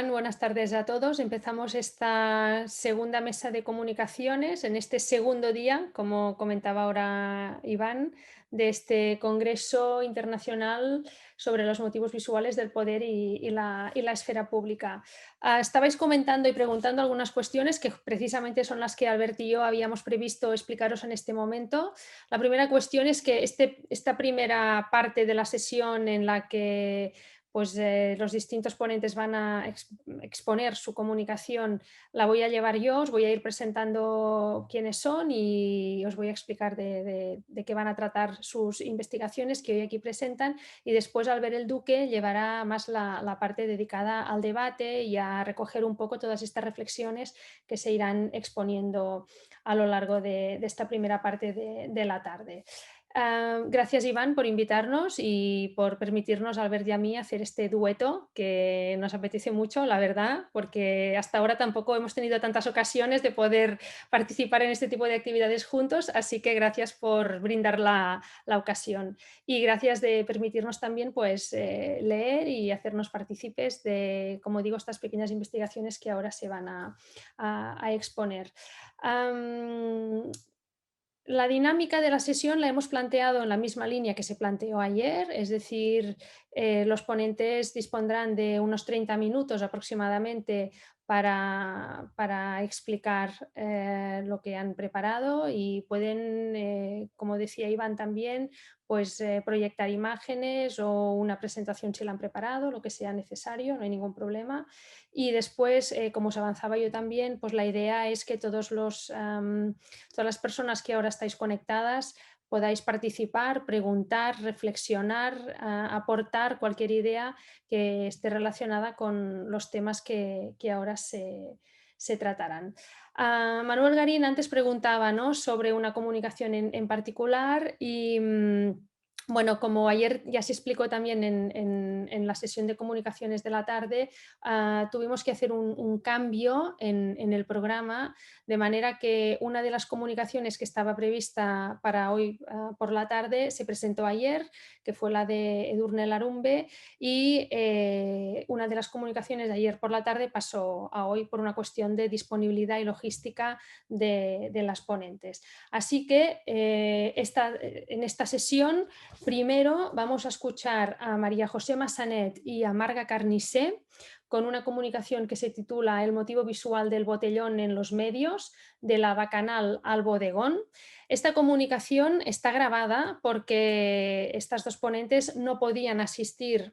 Buenas tardes a todos. Empezamos esta segunda mesa de comunicaciones en este segundo día, como comentaba ahora Iván, de este Congreso Internacional sobre los motivos visuales del poder y la esfera pública. Estabais comentando y preguntando algunas cuestiones que precisamente son las que Albert y yo habíamos previsto explicaros en este momento. La primera cuestión es que esta primera parte de la sesión en la que los distintos ponentes van a exponer su comunicación, la voy a llevar yo, os voy a ir presentando quiénes son y os voy a explicar de qué van a tratar sus investigaciones que hoy aquí presentan, y después Albert el Duque llevará más la parte dedicada al debate y a recoger un poco todas estas reflexiones que se irán exponiendo a lo largo de esta primera parte de la tarde. Gracias, Iván, por invitarnos y por permitirnos, Albert y a mí, hacer este dueto que nos apetece mucho, la verdad, porque hasta ahora tampoco hemos tenido tantas ocasiones de poder participar en este tipo de actividades juntos, así que gracias por brindar la ocasión. Y gracias de permitirnos también leer y hacernos partícipes de, como digo, estas pequeñas investigaciones que ahora se van a exponer. Am, la dinámica de la sesión la hemos planteado en la misma línea que se planteó ayer, es decir, los ponentes dispondrán de unos 30 minutos aproximadamente para explicar lo que han preparado, y pueden, como decía Iván también, proyectar imágenes o una presentación si la han preparado, lo que sea necesario, no hay ningún problema. Y después, como os avanzaba yo también, pues la idea es que todas las personas que ahora estáis conectadas podáis participar, preguntar, reflexionar, aportar cualquier idea que esté relacionada con los temas que ahora se tratarán. Manuel Garín antes preguntaba, ¿no?, sobre una comunicación en particular y bueno, como ayer ya se explicó también en la sesión de comunicaciones de la tarde, tuvimos que hacer un cambio en el programa, de manera que una de las comunicaciones que estaba prevista para hoy por la tarde se presentó ayer, que fue la de Edurne Larumbe, y una de las comunicaciones de ayer por la tarde pasó a hoy por una cuestión de disponibilidad y logística de las ponentes. Así que en esta sesión primero vamos a escuchar a María José Massanet y a Marga Carnicé con una comunicación que se titula El motivo visual del botellón en los medios, de la bacanal al bodegón. Esta comunicación está grabada porque estas dos ponentes no podían asistir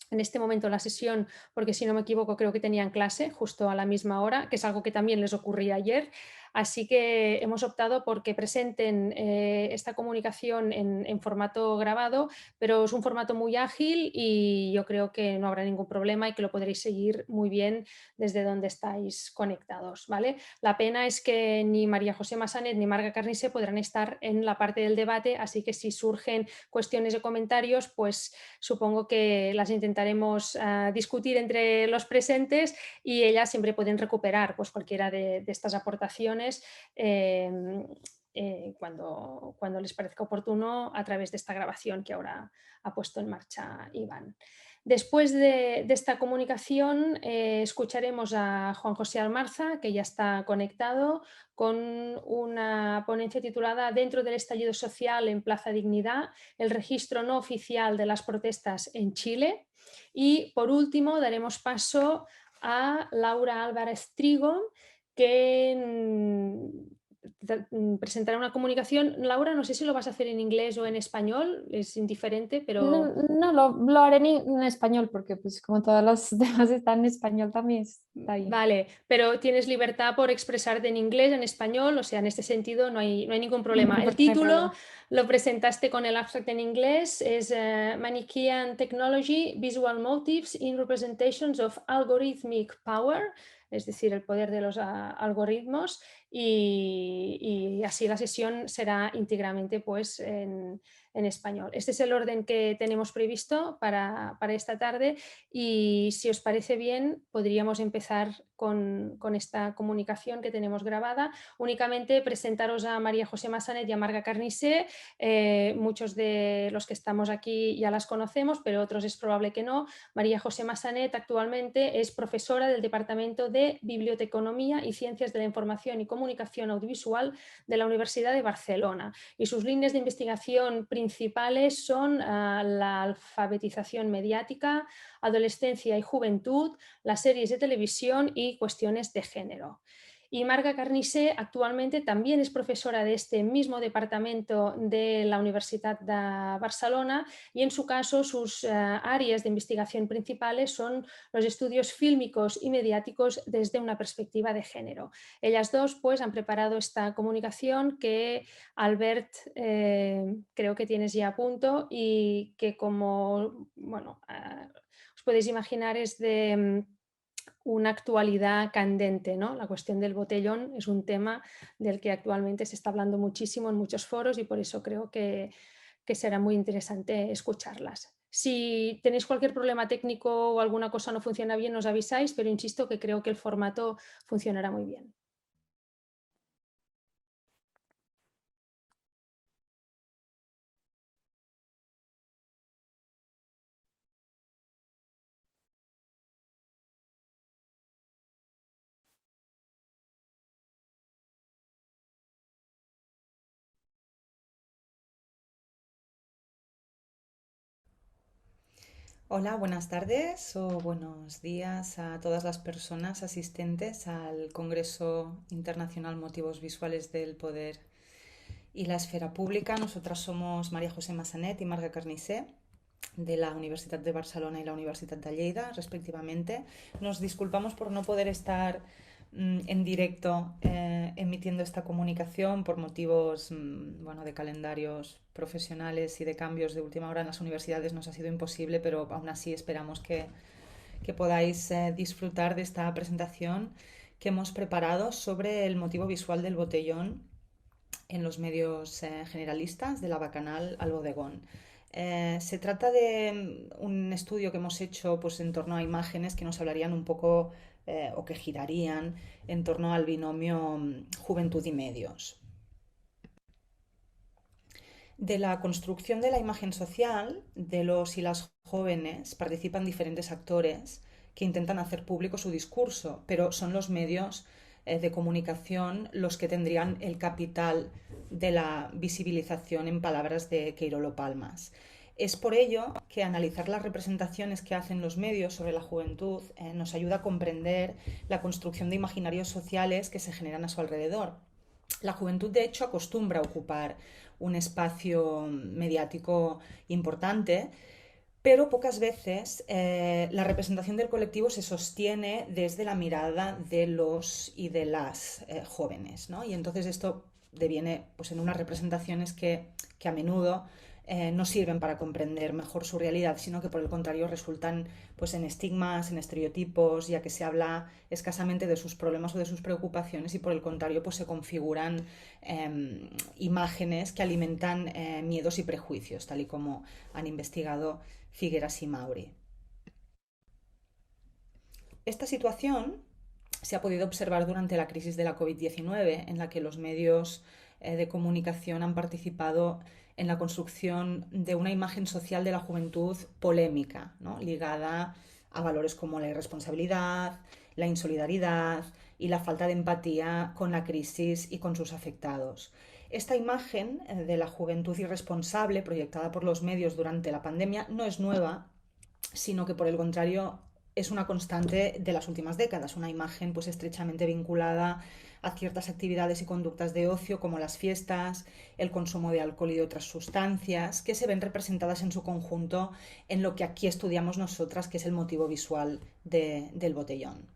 en este momento a la sesión, porque si no me equivoco creo que tenían clase justo a la misma hora, que es algo que también les ocurría ayer. Así que hemos optado por que presenten esta comunicación en formato grabado, pero es un formato muy ágil y yo creo que no habrá ningún problema y que lo podréis seguir muy bien desde donde estáis conectados, ¿vale? La pena es que ni María José Massanet ni Marga Carnice podrán estar en la parte del debate, así que si surgen cuestiones o comentarios, pues supongo que las intentaremos discutir entre los presentes, y ellas siempre pueden recuperar pues cualquiera de estas aportaciones eh, cuando les parezca oportuno, a través de esta grabación que ahora ha puesto en marcha Iván. Después de esta comunicación escucharemos a Juan José Almarza, que ya está conectado, con una ponencia titulada Dentro del estallido social en Plaza Dignidad, el registro no oficial de las protestas en Chile. Y por último daremos paso a Laura Álvarez Trigo, que presentará una comunicación. Laura, no sé si lo vas a hacer en inglés o en español, es indiferente, No, pero no, lo haré en español porque pues como todas las demás están en español también está bien. vale, pero tienes libertad por expresarte en inglés, en español, o sea, en este sentido no hay ningún No, problema. El no hay título problema. lo presentaste con el abstract en inglés, es Manichaean Technology, Visual Motives in Representations of Algorithmic Power, es decir, el poder de los algoritmos, y así la sesión será íntegramente pues en español. Este es el orden que tenemos previsto para esta tarde, y si os parece bien podríamos empezar con esta comunicación que tenemos grabada. Únicamente presentaros a María José Massanet y a Marga Carnicé, Muchos de los que estamos aquí ya las conocemos, pero otros es probable que no. María José Massanet actualmente es profesora del Departamento de Biblioteconomía y Ciencias de la Información y Comunicación Audiovisual de la Universidad de Barcelona, y sus líneas de investigación principales son la alfabetización mediática, adolescencia y juventud, las series de televisión y cuestiones de género. Y Marga Carnicé actualmente también es profesora de este mismo departamento de la Universidad de Barcelona, y en su caso sus áreas de investigación principales son los estudios fílmicos y mediáticos desde una perspectiva de género. Ellas dos pues han preparado esta comunicación que, Albert, creo que tienes ya a punto, y que, como bueno, os podéis imaginar, es de una actualidad candente, ¿no? La cuestión del botellón es un tema del que actualmente se está hablando muchísimo en muchos foros, y por eso creo que será muy interesante escucharlas. Si tenéis cualquier problema técnico o alguna cosa no funciona bien, nos avisáis, pero insisto que creo que el formato funcionará muy bien. Hola, buenas tardes o buenos días a todas las personas asistentes al Congreso Internacional Motivos Visuales del Poder y la Esfera Pública. Nosotras somos María José Massanet y Marga Carnicé, de la Universidad de Barcelona y la Universidad de Lleida, respectivamente. Nos disculpamos por no poder estar en directo emitiendo esta comunicación por motivos bueno, de calendarios profesionales y de cambios de última hora en las universidades. Nos ha sido imposible, pero aún así esperamos que podáis disfrutar de esta presentación que hemos preparado sobre el motivo visual del botellón en los medios generalistas, de la bacanal al bodegón. Se trata de un estudio que hemos hecho pues, en torno a imágenes que nos hablarían un poco o que girarían en torno al binomio juventud y medios. De la construcción de la imagen social de los y las jóvenes participan diferentes actores que intentan hacer público su discurso, pero son los medios de comunicación los que tendrían el capital de la visibilización, en palabras de Queirolo Palmas. Es por ello que analizar las representaciones que hacen los medios sobre la juventud nos ayuda a comprender la construcción de imaginarios sociales que se generan a su alrededor. La juventud, de hecho, acostumbra a ocupar un espacio mediático importante, pero pocas veces la representación del colectivo se sostiene desde la mirada de los y de las jóvenes, ¿no? Y entonces esto deviene pues, en unas representaciones que a menudo no sirven para comprender mejor su realidad, sino que por el contrario resultan pues, en estigmas, en estereotipos, ya que se habla escasamente de sus problemas o de sus preocupaciones, y por el contrario pues, se configuran imágenes que alimentan miedos y prejuicios, tal y como han investigado Figueras y Mauri. Esta situación se ha podido observar durante la crisis de la COVID-19, en la que los medios de comunicación han participado en la construcción de una imagen social de la juventud polémica, ¿no? Ligada a valores como la irresponsabilidad, la insolidaridad y la falta de empatía con la crisis y con sus afectados. Esta imagen de la juventud irresponsable proyectada por los medios durante la pandemia no es nueva, sino que por el contrario es una constante de las últimas décadas, una imagen pues estrechamente vinculada a ciertas actividades y conductas de ocio como las fiestas, el consumo de alcohol y de otras sustancias, que se ven representadas en su conjunto en lo que aquí estudiamos nosotras, que es el motivo visual del botellón.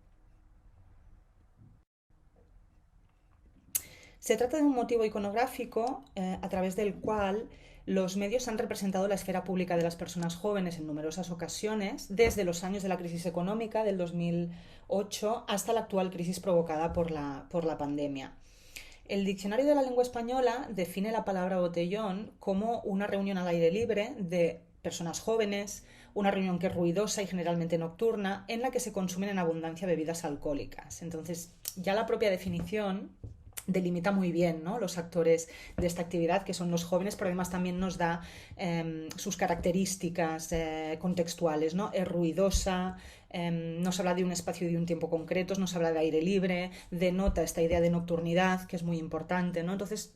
Se trata de un motivo iconográfico a través del cual los medios han representado la esfera pública de las personas jóvenes en numerosas ocasiones, desde los años de la crisis económica del 2008 hasta la actual crisis provocada por la pandemia. El Diccionario de la Lengua Española define la palabra botellón como una reunión al aire libre de personas jóvenes, una reunión que es ruidosa y generalmente nocturna, en la que se consumen en abundancia bebidas alcohólicas. Entonces, ya la propia definición delimita muy bien, ¿no?, los actores de esta actividad, que son los jóvenes, pero además también nos da sus características contextuales, ¿no? Es ruidosa, nos habla de un espacio y de un tiempo concretos, nos habla de aire libre, denota esta idea de nocturnidad, que es muy importante, ¿no? Entonces,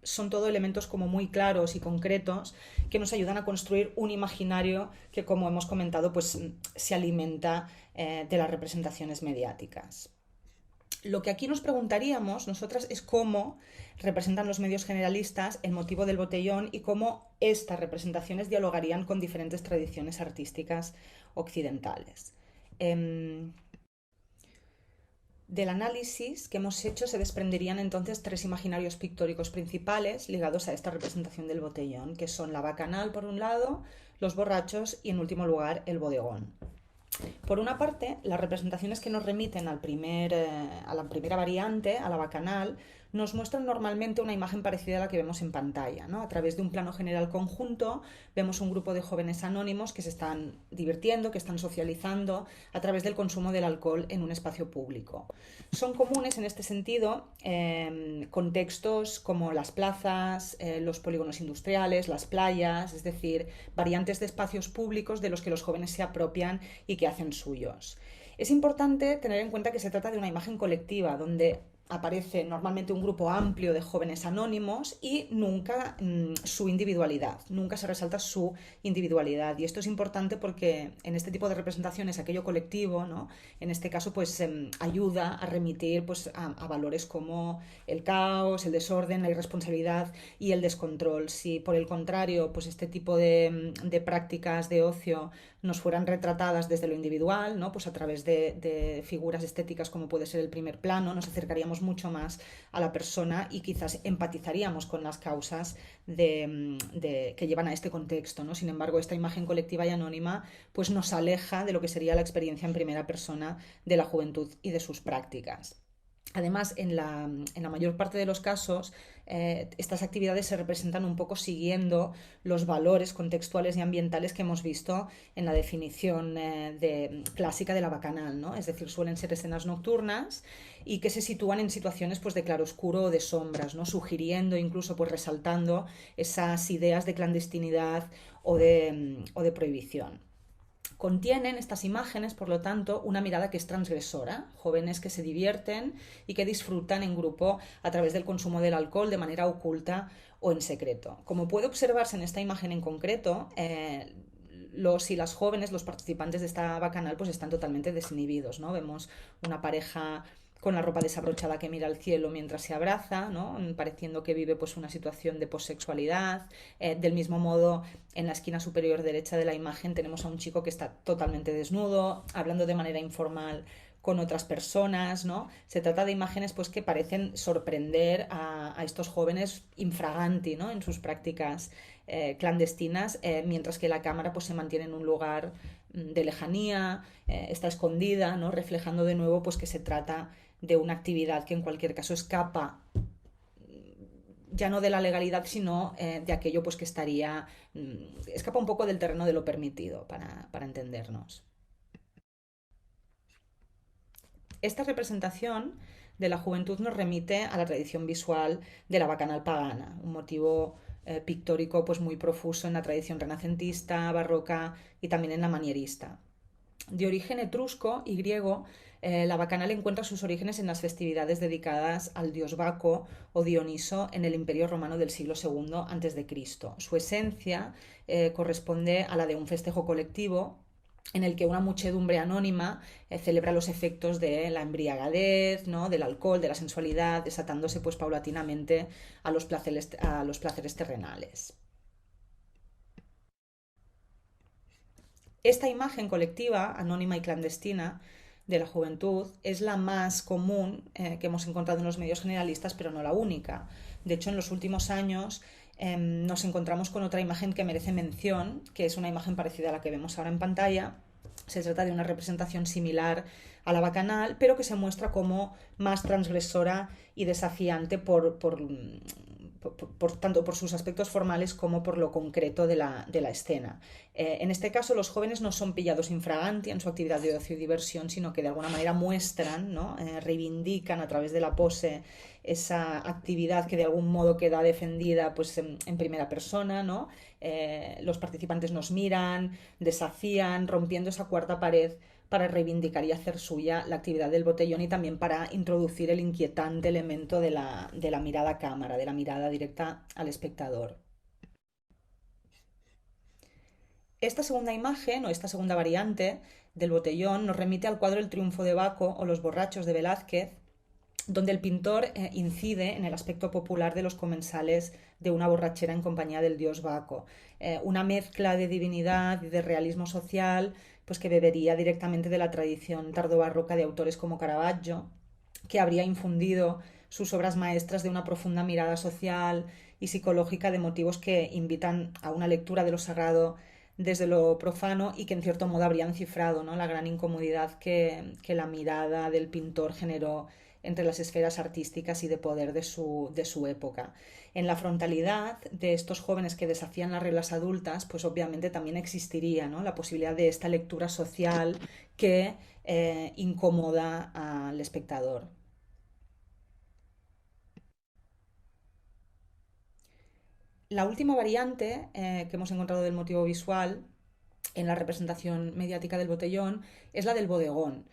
son todo elementos como muy claros y concretos que nos ayudan a construir un imaginario que, como hemos comentado, pues se alimenta de las representaciones mediáticas. Lo que aquí nos preguntaríamos nosotras es cómo representan los medios generalistas el motivo del botellón y cómo estas representaciones dialogarían con diferentes tradiciones artísticas occidentales. Del análisis que hemos hecho se desprenderían entonces 3 imaginarios pictóricos principales ligados a esta representación del botellón, que son la bacanal por un lado, los borrachos y en último lugar el bodegón. Por una parte, las representaciones que nos remiten a la primera variante, a la bacanal, nos muestran normalmente una imagen parecida a la que vemos en pantalla, ¿no? A través de un plano general conjunto vemos un grupo de jóvenes anónimos que se están divirtiendo, que están socializando a través del consumo del alcohol en un espacio público. Son comunes en este sentido contextos como las plazas, los polígonos industriales, las playas, es decir, variantes de espacios públicos de los que los jóvenes se apropian y que hacen suyos. Es importante tener en cuenta que se trata de una imagen colectiva donde aparece normalmente un grupo amplio de jóvenes anónimos y nunca su individualidad, nunca se resalta su individualidad. Y esto es importante porque en este tipo de representaciones aquello colectivo, ¿no?, en este caso pues ayuda a remitir pues, a valores como el caos, el desorden, la irresponsabilidad y el descontrol. Si por el contrario pues este tipo de prácticas de ocio nos fueran retratadas desde lo individual, ¿no?, pues a través de figuras estéticas como puede ser el primer plano, nos acercaríamos mucho más a la persona y quizás empatizaríamos con las causas que llevan a este contexto, ¿no? Sin embargo, esta imagen colectiva y anónima pues nos aleja de lo que sería la experiencia en primera persona de la juventud y de sus prácticas. Además, en la mayor parte de los casos, estas actividades se representan un poco siguiendo los valores contextuales y ambientales que hemos visto en la definición clásica de la bacanal, ¿no? Es decir, suelen ser escenas nocturnas y que se sitúan en situaciones pues, de claroscuro o de sombras, ¿no?, sugiriendo, incluso pues, resaltando esas ideas de clandestinidad o de prohibición. Contienen estas imágenes, por lo tanto, una mirada que es transgresora, jóvenes que se divierten y que disfrutan en grupo a través del consumo del alcohol de manera oculta o en secreto. Como puede observarse en esta imagen en concreto, los y las jóvenes, los participantes de esta bacanal, pues están totalmente desinhibidos, ¿no? Vemos una pareja con la ropa desabrochada que mira al cielo mientras se abraza, ¿no?, pareciendo que vive pues, una situación de posexualidad. Del mismo modo, en la esquina superior derecha de la imagen tenemos a un chico que está totalmente desnudo, hablando de manera informal con otras personas, ¿no? Se trata de imágenes pues, que parecen sorprender a estos jóvenes infraganti, ¿no?, en sus prácticas clandestinas, mientras que la cámara pues, se mantiene en un lugar de lejanía, está escondida, ¿no?, reflejando de nuevo pues, que se trata de una actividad que en cualquier caso escapa ya no de la legalidad, sino de aquello pues, que escapa un poco del terreno de lo permitido, para entendernos. Esta representación de la juventud nos remite a la tradición visual de la bacanal pagana, un motivo pictórico pues, muy profuso en la tradición renacentista, barroca y también en la manierista. De origen etrusco y griego, la bacanal encuentra sus orígenes en las festividades dedicadas al dios Baco o Dioniso en el Imperio Romano del siglo II a.C. Su esencia corresponde a la de un festejo colectivo en el que una muchedumbre anónima celebra los efectos de la embriagadez, ¿no?, del alcohol, de la sensualidad, desatándose pues, paulatinamente a los placeres terrenales. Esta imagen colectiva, anónima y clandestina, de la juventud es la más común que hemos encontrado en los medios generalistas, pero no la única. De hecho, en los últimos años nos encontramos con otra imagen que merece mención, que es una imagen parecida a la que vemos ahora en pantalla. Se trata de una representación similar a la bacanal, pero que se muestra como más transgresora y desafiante por tanto por sus aspectos formales como por lo concreto de la escena. En este caso, los jóvenes no son pillados infraganti en su actividad de ocio y diversión, sino que de alguna manera muestran, ¿no? Reivindican a través de la pose esa actividad que de algún modo queda defendida pues, en primera persona, ¿no? Los participantes nos miran, desafían, rompiendo esa cuarta pared para reivindicar y hacer suya la actividad del botellón y también para introducir el inquietante elemento de la mirada a cámara, de la mirada directa al espectador. Esta segunda imagen o esta segunda variante del botellón nos remite al cuadro El triunfo de Baco o Los borrachos de Velázquez, donde el pintor incide en el aspecto popular de los comensales de una borrachera en compañía del dios Baco. Una mezcla de divinidad y de realismo social pues que bebería directamente de la tradición tardobarroca de autores como Caravaggio, que habría infundido sus obras maestras de una profunda mirada social y psicológica de motivos que invitan a una lectura de lo sagrado desde lo profano y que en cierto modo habrían cifrado, ¿no? La gran incomodidad que la mirada del pintor generó entre las esferas artísticas y de poder de su época. En la frontalidad de estos jóvenes que desafían las reglas adultas, pues obviamente también existiría, ¿no? La posibilidad de esta lectura social que incomoda al espectador. La última variante que hemos encontrado del motivo visual en la representación mediática del botellón es la del bodegón.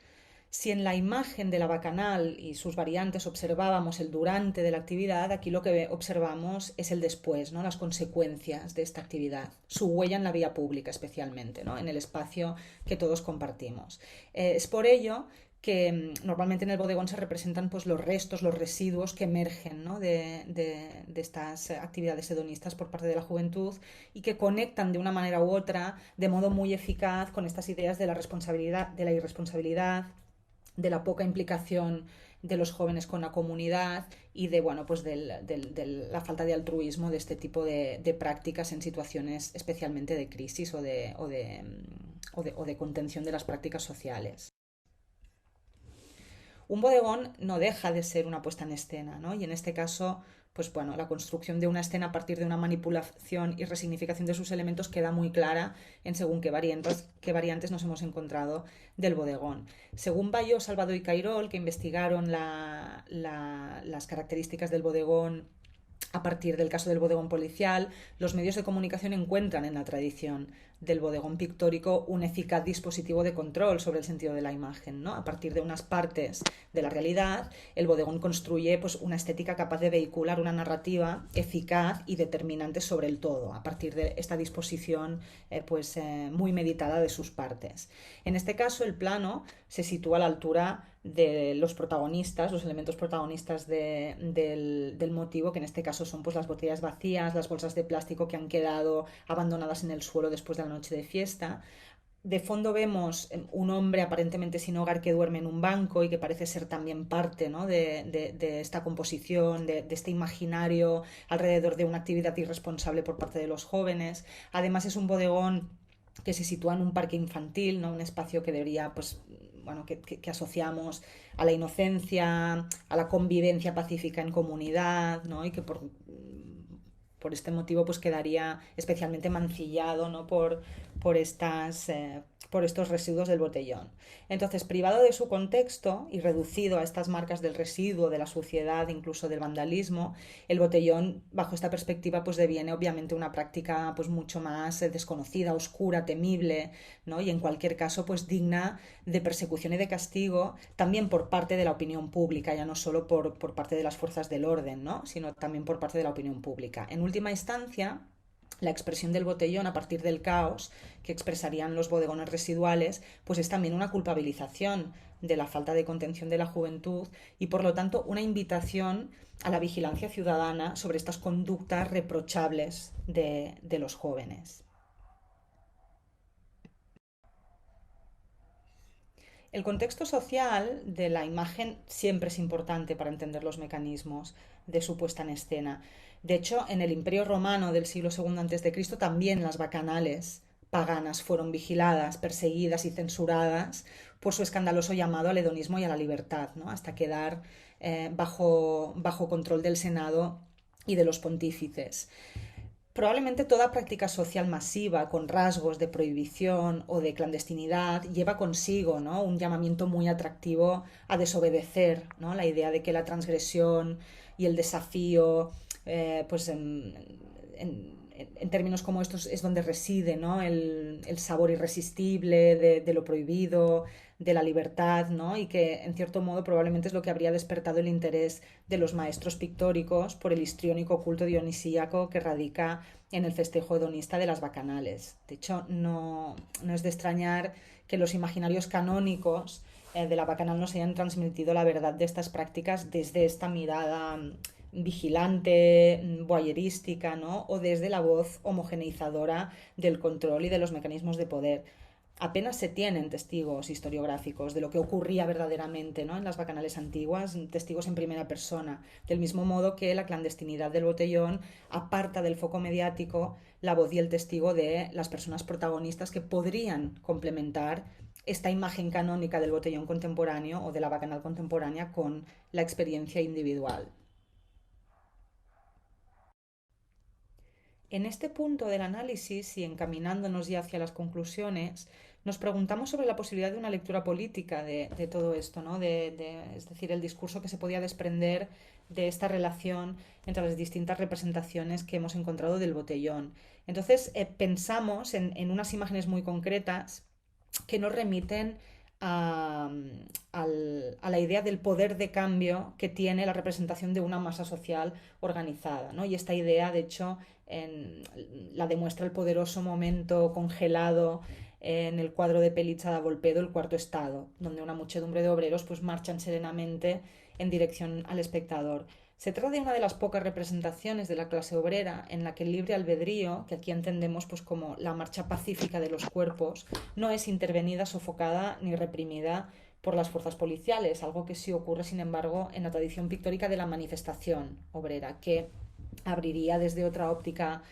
Si en la imagen de la bacanal y sus variantes observábamos el durante de la actividad, aquí lo que observamos es el después, ¿no? Las consecuencias de esta actividad, su huella en la vía pública especialmente, ¿no? En el espacio que todos compartimos. Es por ello que normalmente en el bodegón se representan pues, los restos, los residuos que emergen, ¿no? de estas actividades hedonistas por parte de la juventud y que conectan de una manera u otra, de modo muy eficaz, con estas ideas de la responsabilidad, de la irresponsabilidad, de la poca implicación de los jóvenes con la comunidad y de, bueno, pues de la falta de altruismo de este tipo de prácticas en situaciones especialmente de crisis o de contención de las prácticas sociales. Un bodegón no deja de ser una puesta en escena, ¿no? Y en este caso, pues bueno, la construcción de una escena a partir de una manipulación y resignificación de sus elementos queda muy clara en según qué variantes nos hemos encontrado del bodegón. Según Bayó, Salvador y Cairol, que investigaron las características del bodegón a partir del caso del bodegón policial, los medios de comunicación encuentran en la tradición del bodegón pictórico un eficaz dispositivo de control sobre el sentido de la imagen, ¿no? A partir de unas partes de la realidad, el bodegón construye pues, una estética capaz de vehicular una narrativa eficaz y determinante sobre el todo, a partir de esta disposición muy meditada de sus partes. En este caso, el plano se sitúa a la altura de los protagonistas, los elementos protagonistas del motivo, que en este caso son pues, las botellas vacías, las bolsas de plástico que han quedado abandonadas en el suelo después de la noche de fiesta. De fondo vemos un hombre aparentemente sin hogar que duerme en un banco y que parece ser también parte, ¿no? de esta composición, de este imaginario alrededor de una actividad irresponsable por parte de los jóvenes. Además es un bodegón que se sitúa en un parque infantil, ¿no? Un espacio que debería, pues, bueno, que asociamos a la inocencia, a la convivencia pacífica en comunidad, ¿no? Y que por este motivo pues quedaría especialmente mancillado, ¿no? por estos residuos del botellón. Entonces, privado de su contexto y reducido a estas marcas del residuo, de la suciedad, incluso del vandalismo, el botellón, bajo esta perspectiva, pues deviene obviamente una práctica pues mucho más desconocida, oscura, temible, ¿no? Y en cualquier caso, pues digna de persecución y de castigo, también por parte de la opinión pública, ya no solo por parte de las fuerzas del orden, ¿no? Sino también por parte de la opinión pública. En última instancia, la expresión del botellón a partir del caos que expresarían los bodegones residuales, pues es también una culpabilización de la falta de contención de la juventud y por lo tanto una invitación a la vigilancia ciudadana sobre estas conductas reprochables de los jóvenes. El contexto social de la imagen siempre es importante para entender los mecanismos de su puesta en escena. De hecho, en el Imperio Romano del siglo II a.C. también las bacanales paganas fueron vigiladas, perseguidas y censuradas por su escandaloso llamado al hedonismo y a la libertad, ¿no? Hasta quedar bajo control del Senado y de los pontífices. Probablemente toda práctica social masiva con rasgos de prohibición o de clandestinidad lleva consigo, ¿no?, un llamamiento muy atractivo a desobedecer, ¿no? La idea de que la transgresión y el desafío, pues en términos como estos es donde reside, ¿no?, el sabor irresistible de lo prohibido, de la libertad, ¿no? Y que en cierto modo probablemente es lo que habría despertado el interés de los maestros pictóricos por el histriónico culto dionisíaco que radica en el festejo hedonista de las bacanales. De hecho, no es de extrañar que los imaginarios canónicos de la bacanal nos hayan transmitido la verdad de estas prácticas desde esta mirada vigilante, voyeurística, ¿no?, o desde la voz homogeneizadora del control y de los mecanismos de poder. Apenas se tienen testigos historiográficos de lo que ocurría verdaderamente, ¿no?, en las bacanales antiguas, testigos en primera persona, del mismo modo que la clandestinidad del botellón aparta del foco mediático la voz y el testigo de las personas protagonistas que podrían complementar esta imagen canónica del botellón contemporáneo o de la bacanal contemporánea con la experiencia individual. En este punto del análisis y encaminándonos ya hacia las conclusiones, nos preguntamos sobre la posibilidad de una lectura política de todo esto, ¿no? Es decir, el discurso que se podía desprender de esta relación entre las distintas representaciones que hemos encontrado del botellón. Entonces, pensamos en unas imágenes muy concretas que nos remiten a, a, la idea del poder de cambio que tiene la representación de una masa social organizada, ¿no? Y esta idea, de hecho, la demuestra el poderoso momento congelado en el cuadro de Pelizza da Volpedo, El cuarto estado, donde una muchedumbre de obreros pues marchan serenamente en dirección al espectador. Se trata de una de las pocas representaciones de la clase obrera en la que el libre albedrío, que aquí entendemos pues como la marcha pacífica de los cuerpos, no es intervenida, sofocada ni reprimida por las fuerzas policiales, algo que sí ocurre, sin embargo, en la tradición pictórica de la manifestación obrera, que abriría desde otra óptica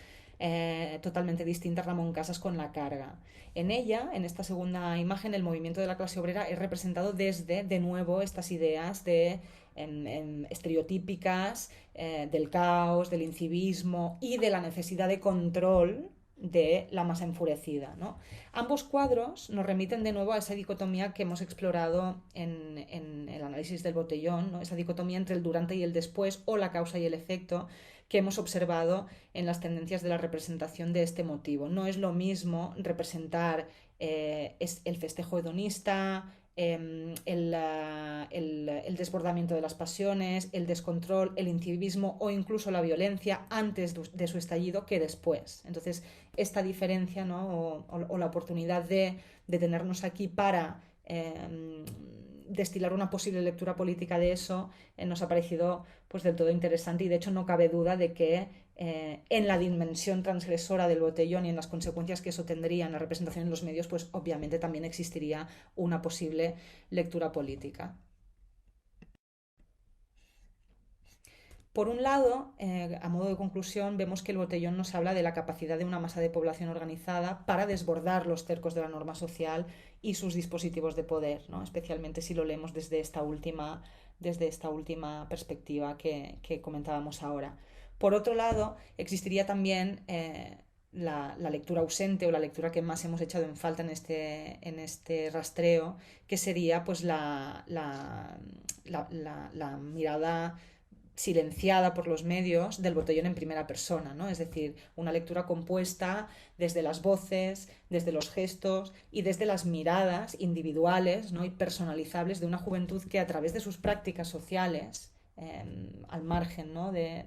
totalmente distinta Ramón Casas con La carga. En ella, en esta segunda imagen, el movimiento de la clase obrera es representado desde, de nuevo, estas ideas de estereotípicas del caos, del incivismo y de la necesidad de control de la masa enfurecida, ¿no? Ambos cuadros nos remiten de nuevo a esa dicotomía que hemos explorado en el análisis del botellón, ¿no?, esa dicotomía entre el durante y el después, o la causa y el efecto, que hemos observado en las tendencias de la representación de este motivo. No es lo mismo representar el festejo hedonista, el desbordamiento de las pasiones, el descontrol, el incivismo o incluso la violencia antes de su estallido que después. Entonces, esta diferencia, ¿no?, o la oportunidad de detenernos aquí para destilar una posible lectura política de eso nos ha parecido pues del todo interesante, y de hecho no cabe duda de que en la dimensión transgresora del botellón y en las consecuencias que eso tendría en la representación en los medios, pues obviamente también existiría una posible lectura política. Por un lado, a modo de conclusión, vemos que el botellón nos habla de la capacidad de una masa de población organizada para desbordar los cercos de la norma social y sus dispositivos de poder, ¿no?, especialmente si lo leemos desde esta última perspectiva que comentábamos ahora. Por otro lado, existiría también la lectura ausente, o la lectura que más hemos echado en falta en este rastreo, que sería pues la mirada silenciada por los medios del botellón en primera persona, ¿no? Es decir, una lectura compuesta desde las voces, desde los gestos y desde las miradas individuales, ¿no?, y personalizables de una juventud que a través de sus prácticas sociales, al margen, ¿no?, de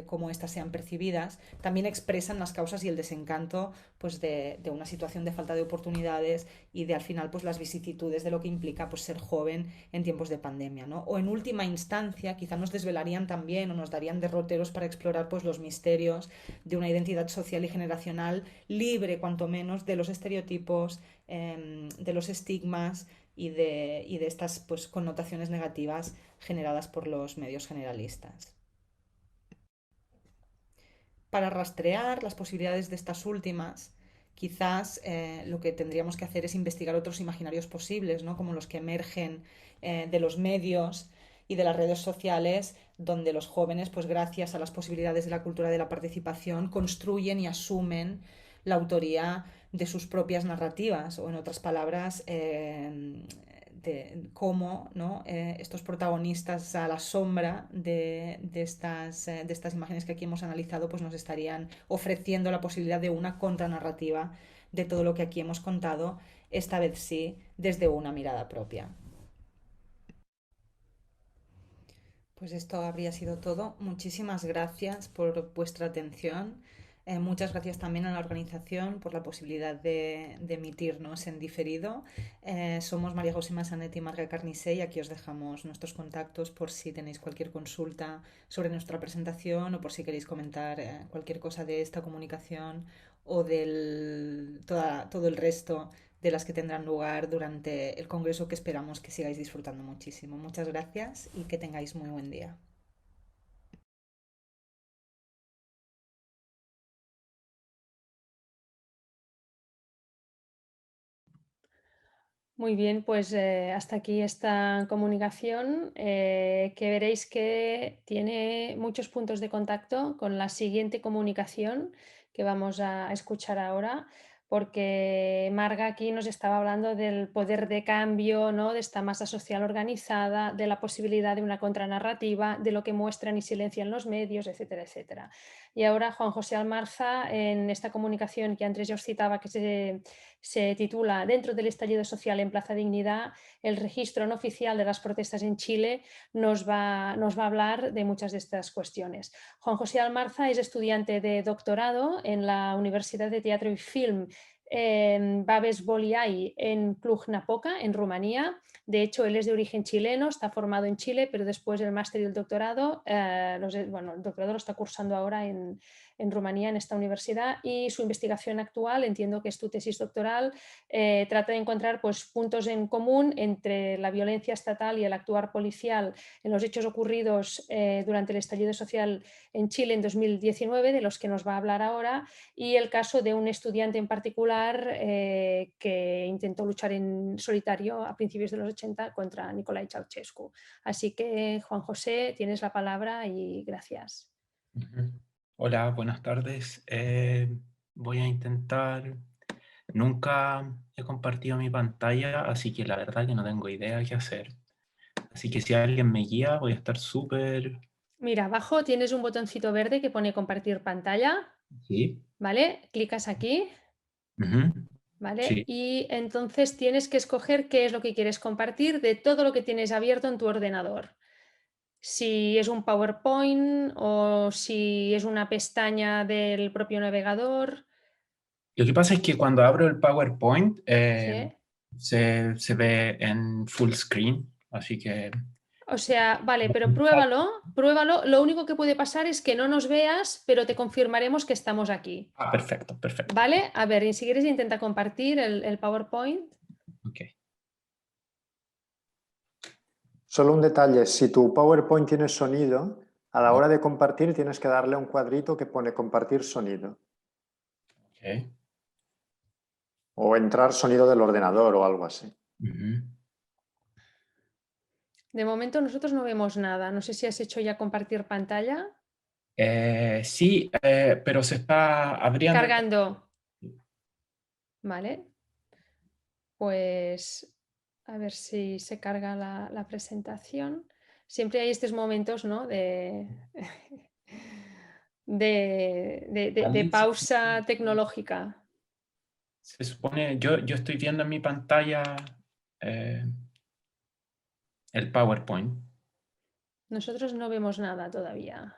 cómo éstas sean percibidas, también expresan las causas y el desencanto pues de una situación de falta de oportunidades y de al final pues las vicisitudes de lo que implica pues ser joven en tiempos de pandemia, ¿no? O en última instancia quizá nos desvelarían también o nos darían derroteros para explorar pues los misterios de una identidad social y generacional libre cuanto menos de los estereotipos, de los estigmas y de estas pues connotaciones negativas generadas por los medios generalistas. Para rastrear las posibilidades de estas últimas, quizás lo que tendríamos que hacer es investigar otros imaginarios posibles, ¿no?, como los que emergen de los medios y de las redes sociales, donde los jóvenes, pues gracias a las posibilidades de la cultura de la participación, construyen y asumen la autoría de sus propias narrativas, o en otras palabras, de cómo, ¿no? Estos protagonistas a la sombra de estas imágenes que aquí hemos analizado, pues nos estarían ofreciendo la posibilidad de una contranarrativa de todo lo que aquí hemos contado, esta vez sí, desde una mirada propia. Pues esto habría sido todo. Muchísimas gracias por vuestra atención. Muchas gracias también a la organización por la posibilidad de emitirnos en diferido. Somos María José Massanet y Marga Carnicé, y aquí os dejamos nuestros contactos por si tenéis cualquier consulta sobre nuestra presentación, o por si queréis comentar cualquier cosa de esta comunicación o todo el resto de las que tendrán lugar durante el congreso, que esperamos que sigáis disfrutando muchísimo. Muchas gracias y que tengáis muy buen día. Muy bien, pues hasta aquí esta comunicación, que veréis que tiene muchos puntos de contacto con la siguiente comunicación que vamos a escuchar ahora, porque Marga aquí nos estaba hablando del poder de cambio, ¿no? De esta masa social organizada, de la posibilidad de una contranarrativa, de lo que muestran y silencian los medios, etcétera, etcétera. Y ahora Juan José Almarza, en esta comunicación que antes ya os citaba, que se titula Dentro del estallido social en Plaza Dignidad, el registro no oficial de las protestas en Chile, nos va a hablar de muchas de estas cuestiones. Juan José Almarza es estudiante de doctorado en la Universidad de Teatro y Film en Babes Bolyai en Cluj-Napoca, en Rumanía. De hecho, él es de origen chileno, está formado en Chile, pero después del máster y el doctorado, el doctorado lo está cursando ahora en Rumanía, en esta universidad, y su investigación actual, entiendo que es tu tesis doctoral, trata de encontrar pues, puntos en común entre la violencia estatal y el actuar policial en los hechos ocurridos durante el estallido social en Chile en 2019, de los que nos va a hablar ahora, y el caso de un estudiante en particular que intentó luchar en solitario a principios de los 80 contra Nicolae Ceausescu. Así que, Juan José, tienes la palabra y gracias. Hola, buenas tardes. Voy a intentar... Nunca he compartido mi pantalla, así que la verdad que no tengo idea qué hacer. Así que si alguien me guía, voy a estar súper... Mira, abajo tienes un botoncito verde que pone compartir pantalla. Sí. ¿Vale? Clicas aquí. ¿Vale? Sí. Y entonces tienes que escoger qué es lo que quieres compartir de todo lo que tienes abierto en tu ordenador. Si es un PowerPoint o si es una pestaña del propio navegador. Lo que pasa es que cuando abro el PowerPoint ¿Sí? se ve en full screen, así que... O sea, vale, pero pruébalo. Lo único que puede pasar es que no nos veas, pero te confirmaremos que estamos aquí. Ah, perfecto, perfecto. ¿Vale? A ver, y si quieres intenta compartir el PowerPoint. Ok. Solo un detalle, si tu PowerPoint tiene sonido, a la hora de compartir tienes que darle un cuadrito que pone compartir sonido. Okay. O entrar sonido del ordenador o algo así. De momento nosotros no vemos nada. No sé si has hecho ya compartir pantalla. Sí, pero se está abriendo. Cargando. Vale. Pues a ver si se carga la presentación. Siempre hay estos momentos, ¿no? de pausa tecnológica. Se supone, yo estoy viendo en mi pantalla el PowerPoint. Nosotros no vemos nada todavía.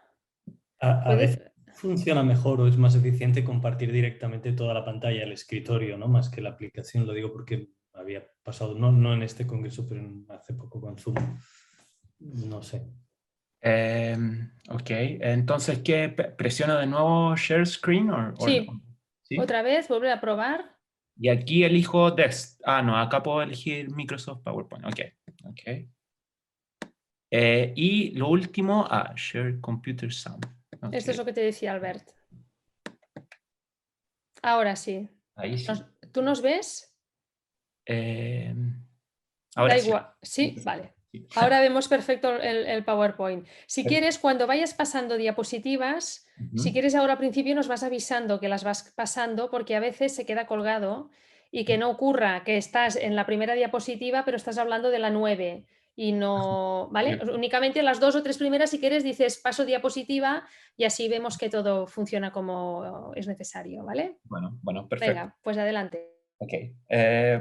A veces funciona mejor o es más eficiente compartir directamente toda la pantalla, el escritorio, ¿no? Más que la aplicación, lo digo porque había pasado, no en este congreso, pero hace poco con Zoom. No sé. Ok, entonces, ¿qué? ¿Presiono de nuevo Share Screen? Sí. ¿Sí? Otra vez, volver a probar. Y aquí elijo Desk. Ah, no, acá puedo elegir Microsoft PowerPoint. Ok. Y lo último, Share Computer Sound. Okay. Esto es lo que te decía Albert. Ahora sí. Ahí sí. ¿Tú nos ves? Ahora da sí. igual. Sí, vale. Ahora vemos perfecto el PowerPoint. Si quieres, cuando vayas pasando diapositivas, si quieres ahora al principio nos vas avisando que las vas pasando, porque a veces se queda colgado y que no ocurra que estás en la primera diapositiva, pero estás hablando de la 9 y no, ¿vale? Únicamente las 2 o 3 primeras, si quieres, dices paso diapositiva y así vemos que todo funciona como es necesario, ¿vale? Bueno, perfecto. Venga, pues adelante. Ok.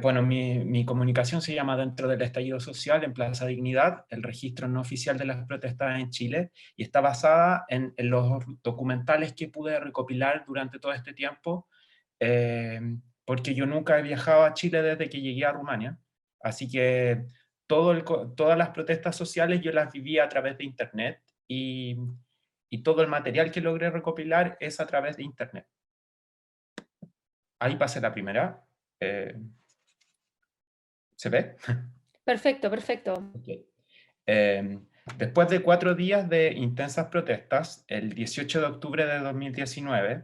Bueno, mi comunicación se llama Dentro del estallido social en Plaza Dignidad, el registro no oficial de las protestas en Chile, y está basada en los documentales que pude recopilar durante todo este tiempo, porque yo nunca he viajado a Chile desde que llegué a Rumania, así que todas las protestas sociales yo las viví a través de Internet, y todo el material que logré recopilar es a través de Internet. Ahí pasé la primera. ¿Se ve? Perfecto, perfecto. Okay. Después de 4 días de intensas protestas, el 18 de octubre de 2019,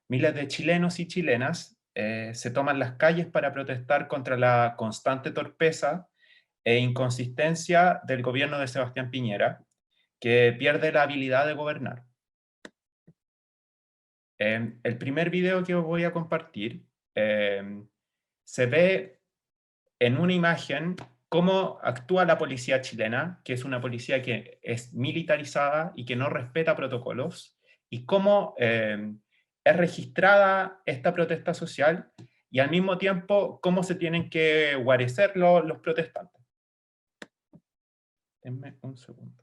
miles de chilenos y chilenas se toman las calles para protestar contra la constante torpeza e inconsistencia del gobierno de Sebastián Piñera, que pierde la habilidad de gobernar. El primer video que os voy a compartir se ve en una imagen cómo actúa la policía chilena, que es una policía que es militarizada y que no respeta protocolos, y cómo es registrada esta protesta social, y al mismo tiempo cómo se tienen que guarecer los protestantes. Denme un segundo.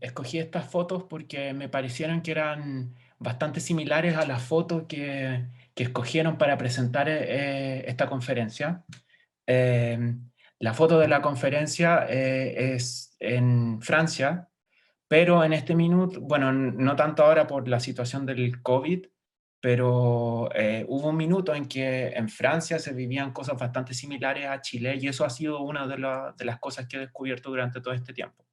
Escogí estas fotos porque me parecieron que eran bastante similares a las fotos que escogieron para presentar esta conferencia. La foto de la conferencia es en Francia, pero en este minuto, bueno, no tanto ahora por la situación del COVID, pero hubo un minuto en que en Francia se vivían cosas bastante similares a Chile, y eso ha sido una de las cosas que he descubierto durante todo este tiempo.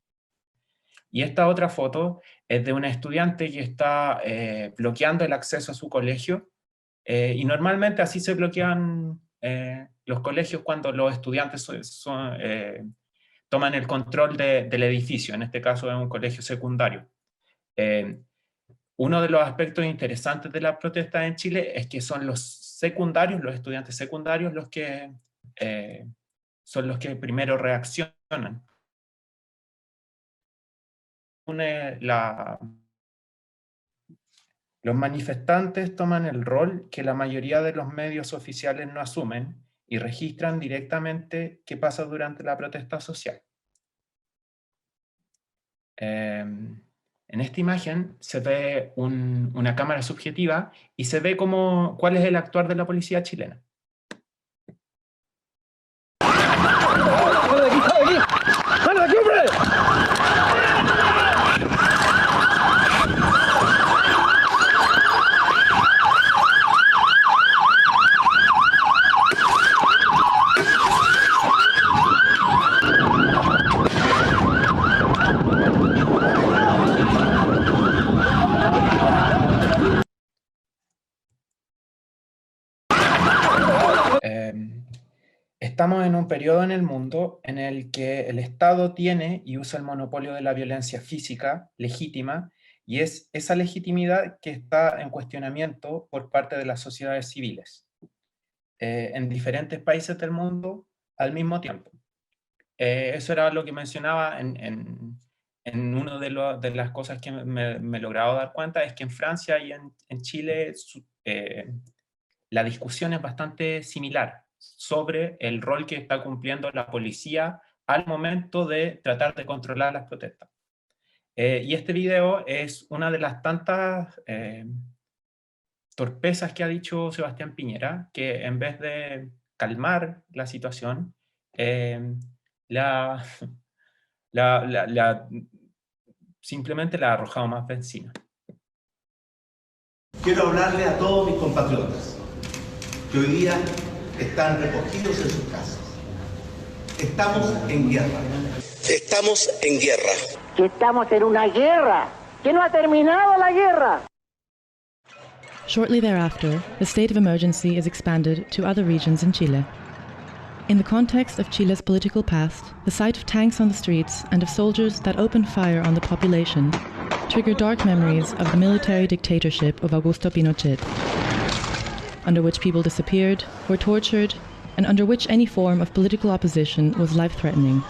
Y esta otra foto es de una estudiante que está bloqueando el acceso a su colegio, y normalmente así se bloquean los colegios cuando los estudiantes toman el control del edificio, en este caso es un colegio secundario. Uno de los aspectos interesantes de las protestas en Chile es que son los secundarios, los estudiantes secundarios, los que son los que primero reaccionan. Los manifestantes toman el rol que la mayoría de los medios oficiales no asumen y registran directamente qué pasa durante la protesta social. En esta imagen se ve una cámara subjetiva y se ve cuál es el actuar de la policía chilena. Estamos en un periodo en el mundo en el que el Estado tiene y usa el monopolio de la violencia física legítima, y es esa legitimidad que está en cuestionamiento por parte de las sociedades civiles en diferentes países del mundo al mismo tiempo. Eso era lo que mencionaba en en una de las cosas que me he logrado dar cuenta es que en Francia y en Chile la discusión es bastante similar sobre el rol que está cumpliendo la policía al momento de tratar de controlar las protestas. Y este video es una de las tantas torpezas que ha dicho Sebastián Piñera, que en vez de calmar la situación, simplemente le ha arrojado más benzina. Quiero hablarle a todos mis compatriotas que hoy día están recogidos en sus casas. Estamos en guerra. Estamos en guerra. Que estamos en una guerra, que no ha terminado la guerra. Shortly thereafter, the state of emergency is expanded to other regions in Chile. In the context of Chile's political past, the sight of tanks on the streets and of soldiers that opened fire on the population trigger dark memories of the military dictatorship of Augusto Pinochet, under which people disappeared, were tortured, and under which any form of political opposition was life-threatening.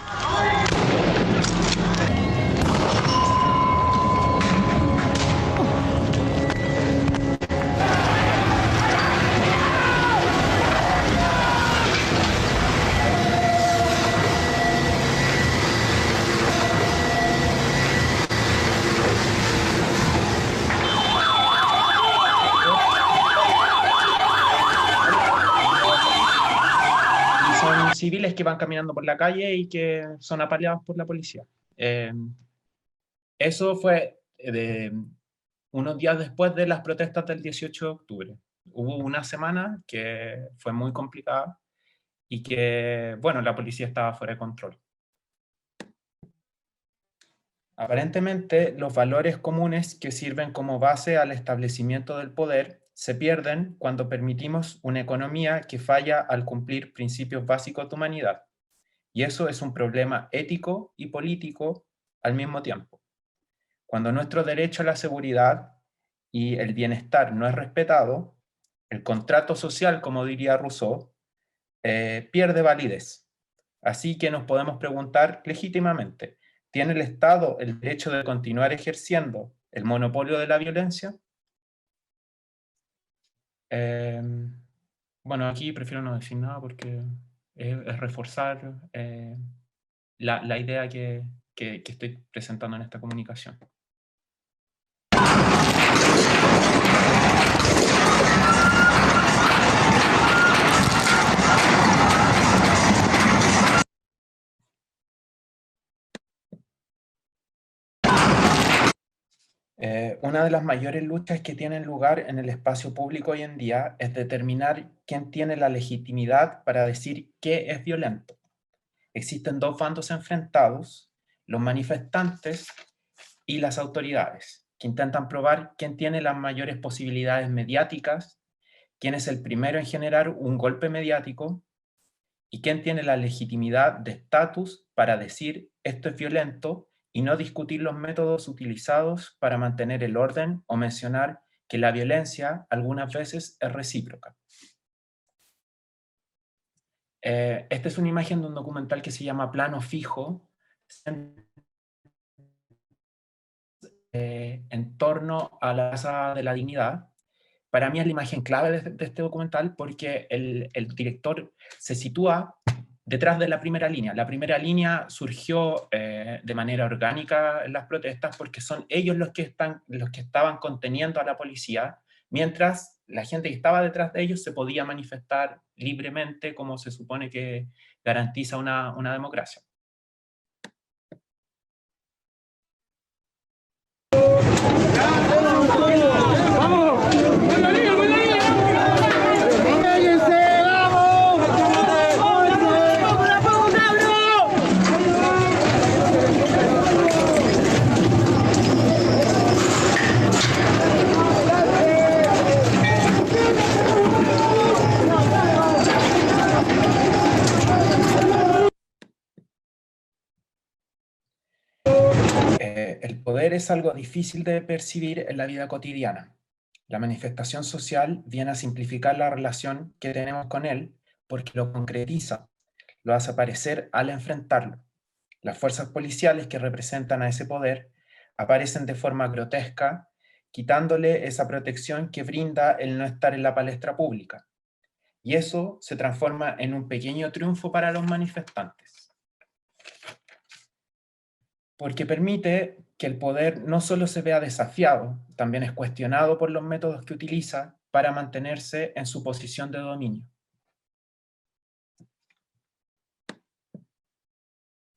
Civiles que van caminando por la calle y que son apaleados por la policía. Eso fue unos días después de las protestas del 18 de octubre. Hubo una semana que fue muy complicada y que, bueno, la policía estaba fuera de control. Aparentemente, los valores comunes que sirven como base al establecimiento del poder se pierden cuando permitimos una economía que falla al cumplir principios básicos de humanidad. Y eso es un problema ético y político al mismo tiempo. Cuando nuestro derecho a la seguridad y el bienestar no es respetado, el contrato social, como diría Rousseau, pierde validez. Así que nos podemos preguntar legítimamente, ¿tiene el Estado el derecho de continuar ejerciendo el monopolio de la violencia? Bueno, aquí prefiero no decir nada porque es reforzar la idea que estoy presentando en esta comunicación. Una de las mayores luchas que tienen lugar en el espacio público hoy en día es determinar quién tiene la legitimidad para decir qué es violento. Existen dos bandos enfrentados, los manifestantes y las autoridades, que intentan probar quién tiene las mayores posibilidades mediáticas, quién es el primero en generar un golpe mediático y quién tiene la legitimidad de estatus para decir esto es violento y no discutir los métodos utilizados para mantener el orden o mencionar que la violencia algunas veces es recíproca. Esta es una imagen de un documental que se llama Plano Fijo, en torno a la Casa de la Dignidad. Para mí es la imagen clave de este documental porque el director se sitúa detrás de la primera línea. La primera línea surgió de manera orgánica en las protestas porque son ellos los que estaban conteniendo a la policía, mientras la gente que estaba detrás de ellos se podía manifestar libremente como se supone que garantiza una democracia. El poder es algo difícil de percibir en la vida cotidiana. La manifestación social viene a simplificar la relación que tenemos con él porque lo concretiza, lo hace aparecer al enfrentarlo. Las fuerzas policiales que representan a ese poder aparecen de forma grotesca, quitándole esa protección que brinda el no estar en la palestra pública. Y eso se transforma en un pequeño triunfo para los manifestantes, porque permite que el poder no solo se vea desafiado, también es cuestionado por los métodos que utiliza para mantenerse en su posición de dominio.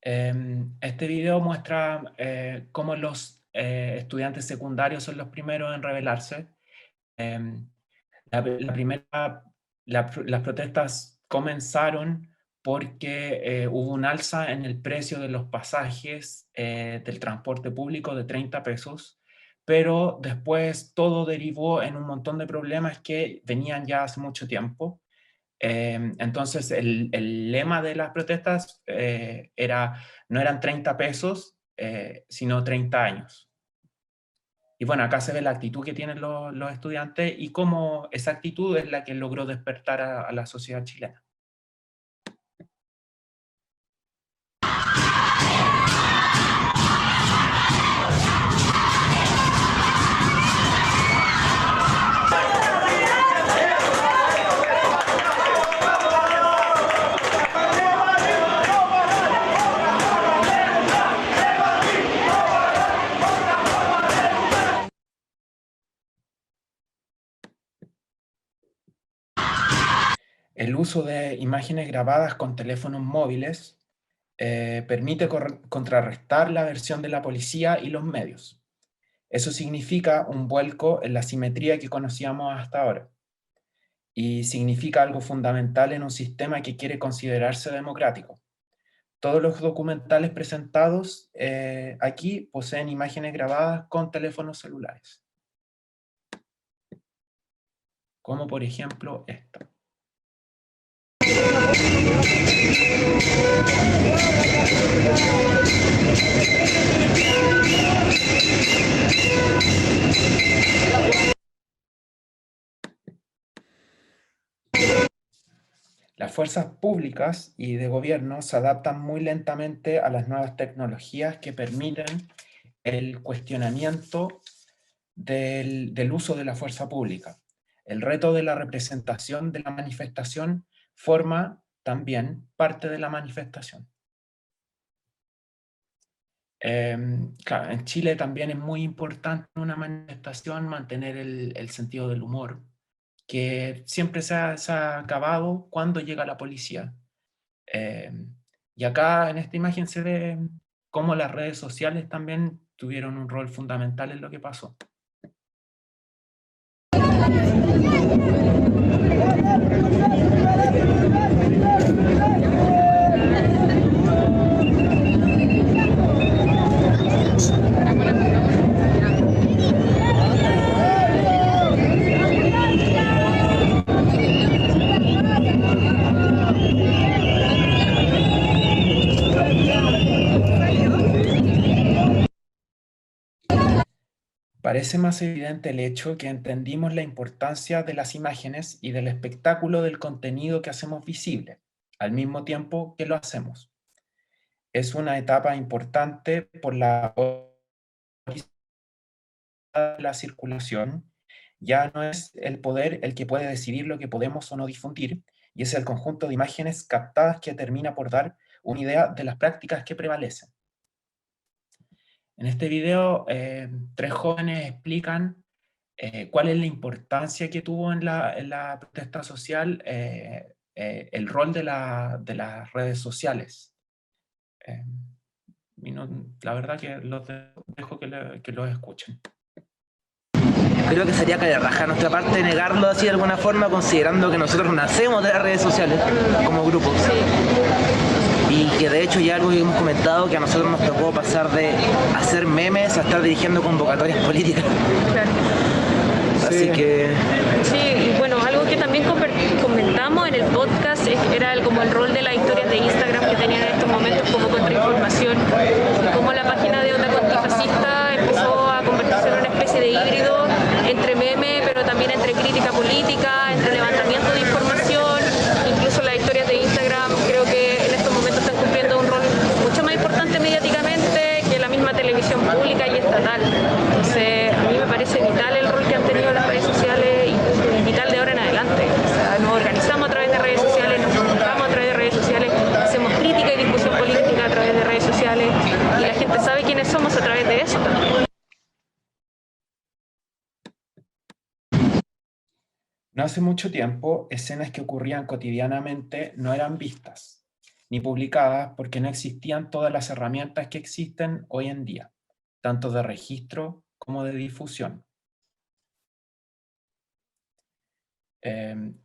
Este video muestra cómo los estudiantes secundarios son los primeros en rebelarse. Las protestas comenzaron porque hubo un alza en el precio de los pasajes del transporte público de 30 pesos, pero después todo derivó en un montón de problemas que venían ya hace mucho tiempo. Entonces el lema de las protestas no eran 30 pesos, sino 30 años. Y bueno, acá se ve la actitud que tienen los estudiantes y cómo esa actitud es la que logró despertar a la sociedad chilena. El uso de imágenes grabadas con teléfonos móviles permite contrarrestar la versión de la policía y los medios. Eso significa un vuelco en la simetría que conocíamos hasta ahora. Y significa algo fundamental en un sistema que quiere considerarse democrático. Todos los documentales presentados aquí poseen imágenes grabadas con teléfonos celulares. Como por ejemplo esta. Las fuerzas públicas y de gobierno se adaptan muy lentamente a las nuevas tecnologías que permiten el cuestionamiento del uso de la fuerza pública. El reto de la representación de la manifestación forma también parte de la manifestación. Claro, en Chile también es muy importante en una manifestación mantener el sentido del humor, que siempre se ha acabado cuando llega la policía. Y acá en esta imagen se ve cómo las redes sociales también tuvieron un rol fundamental en lo que pasó. Parece más evidente el hecho que entendimos la importancia de las imágenes y del espectáculo del contenido que hacemos visible, al mismo tiempo que lo hacemos. Es una etapa importante por la circulación. Ya no es el poder el que puede decidir lo que podemos o no difundir, y es el conjunto de imágenes captadas que termina por dar una idea de las prácticas que prevalecen. En este video, 3 jóvenes explican cuál es la importancia que tuvo en la protesta social el rol de las redes sociales. La verdad que los dejo que los escuchen. Creo que sería caer raja nuestra parte negarlo así de alguna forma, considerando que nosotros nacemos de las redes sociales como grupo. Sí. Y que de hecho ya algo que hemos comentado, que a nosotros nos tocó pasar de hacer memes a estar dirigiendo convocatorias políticas. Claro. Así que... Sí, y bueno, algo que también comentamos en el podcast era como el rol de las historias de Instagram que tenían en estos momentos como contrainformación, como la página de Onda Antifascista empezó a convertirse en una especie de híbrido entre meme, pero también entre crítica política, entre levantamiento de información. Incluso las historias de Instagram creo que en estos momentos están cumpliendo un rol mucho más importante quiénes somos a través de eso también. No hace mucho tiempo, escenas que ocurrían cotidianamente no eran vistas ni publicadas porque no existían todas las herramientas que existen hoy en día, tanto de registro como de difusión.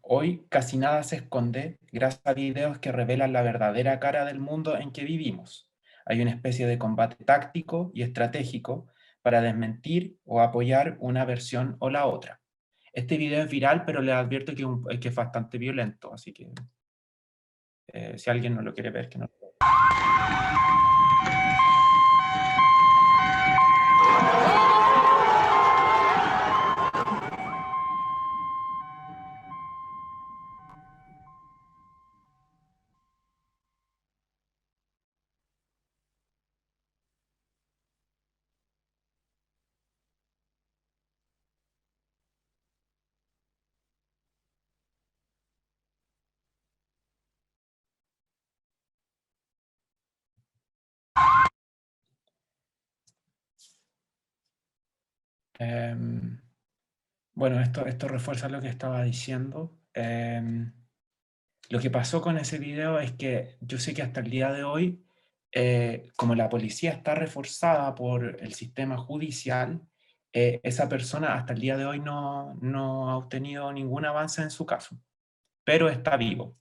Hoy casi nada se esconde gracias a videos que revelan la verdadera cara del mundo en que vivimos. Hay una especie de combate táctico y estratégico para desmentir o apoyar una versión o la otra. Este video es viral, pero les advierto que es bastante violento, así que si alguien no lo quiere ver, que no lo vea. Bueno, esto refuerza lo que estaba diciendo. Lo que pasó con ese video es que yo sé que hasta el día de hoy, como la policía está reforzada por el sistema judicial, esa persona hasta el día de hoy no ha obtenido ningún avance en su caso, pero está vivo.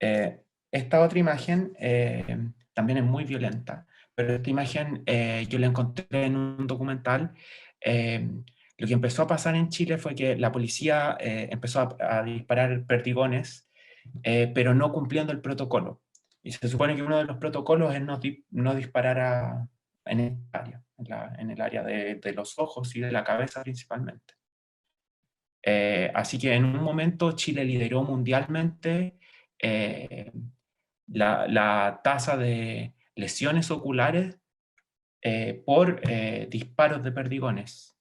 Esta otra imagen también es muy violenta, pero esta imagen yo la encontré en un documental. Lo que empezó a pasar en Chile fue que la policía empezó a disparar perdigones, pero no cumpliendo el protocolo. Y se supone que uno de los protocolos es no disparar en esta área, en el área de los ojos y de la cabeza principalmente. Así que en un momento Chile lideró mundialmente la tasa de lesiones oculares por disparos de perdigones.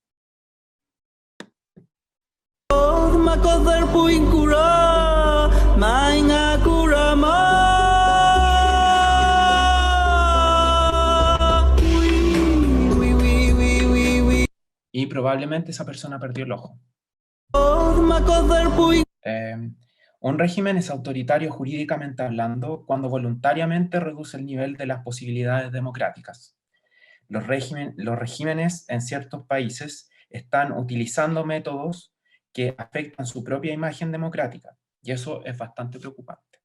Y probablemente esa persona perdió el ojo. Un régimen es autoritario jurídicamente hablando cuando voluntariamente reduce el nivel de las posibilidades democráticas. Los regímenes en ciertos países están utilizando métodos que afectan su propia imagen democrática, y eso es bastante preocupante.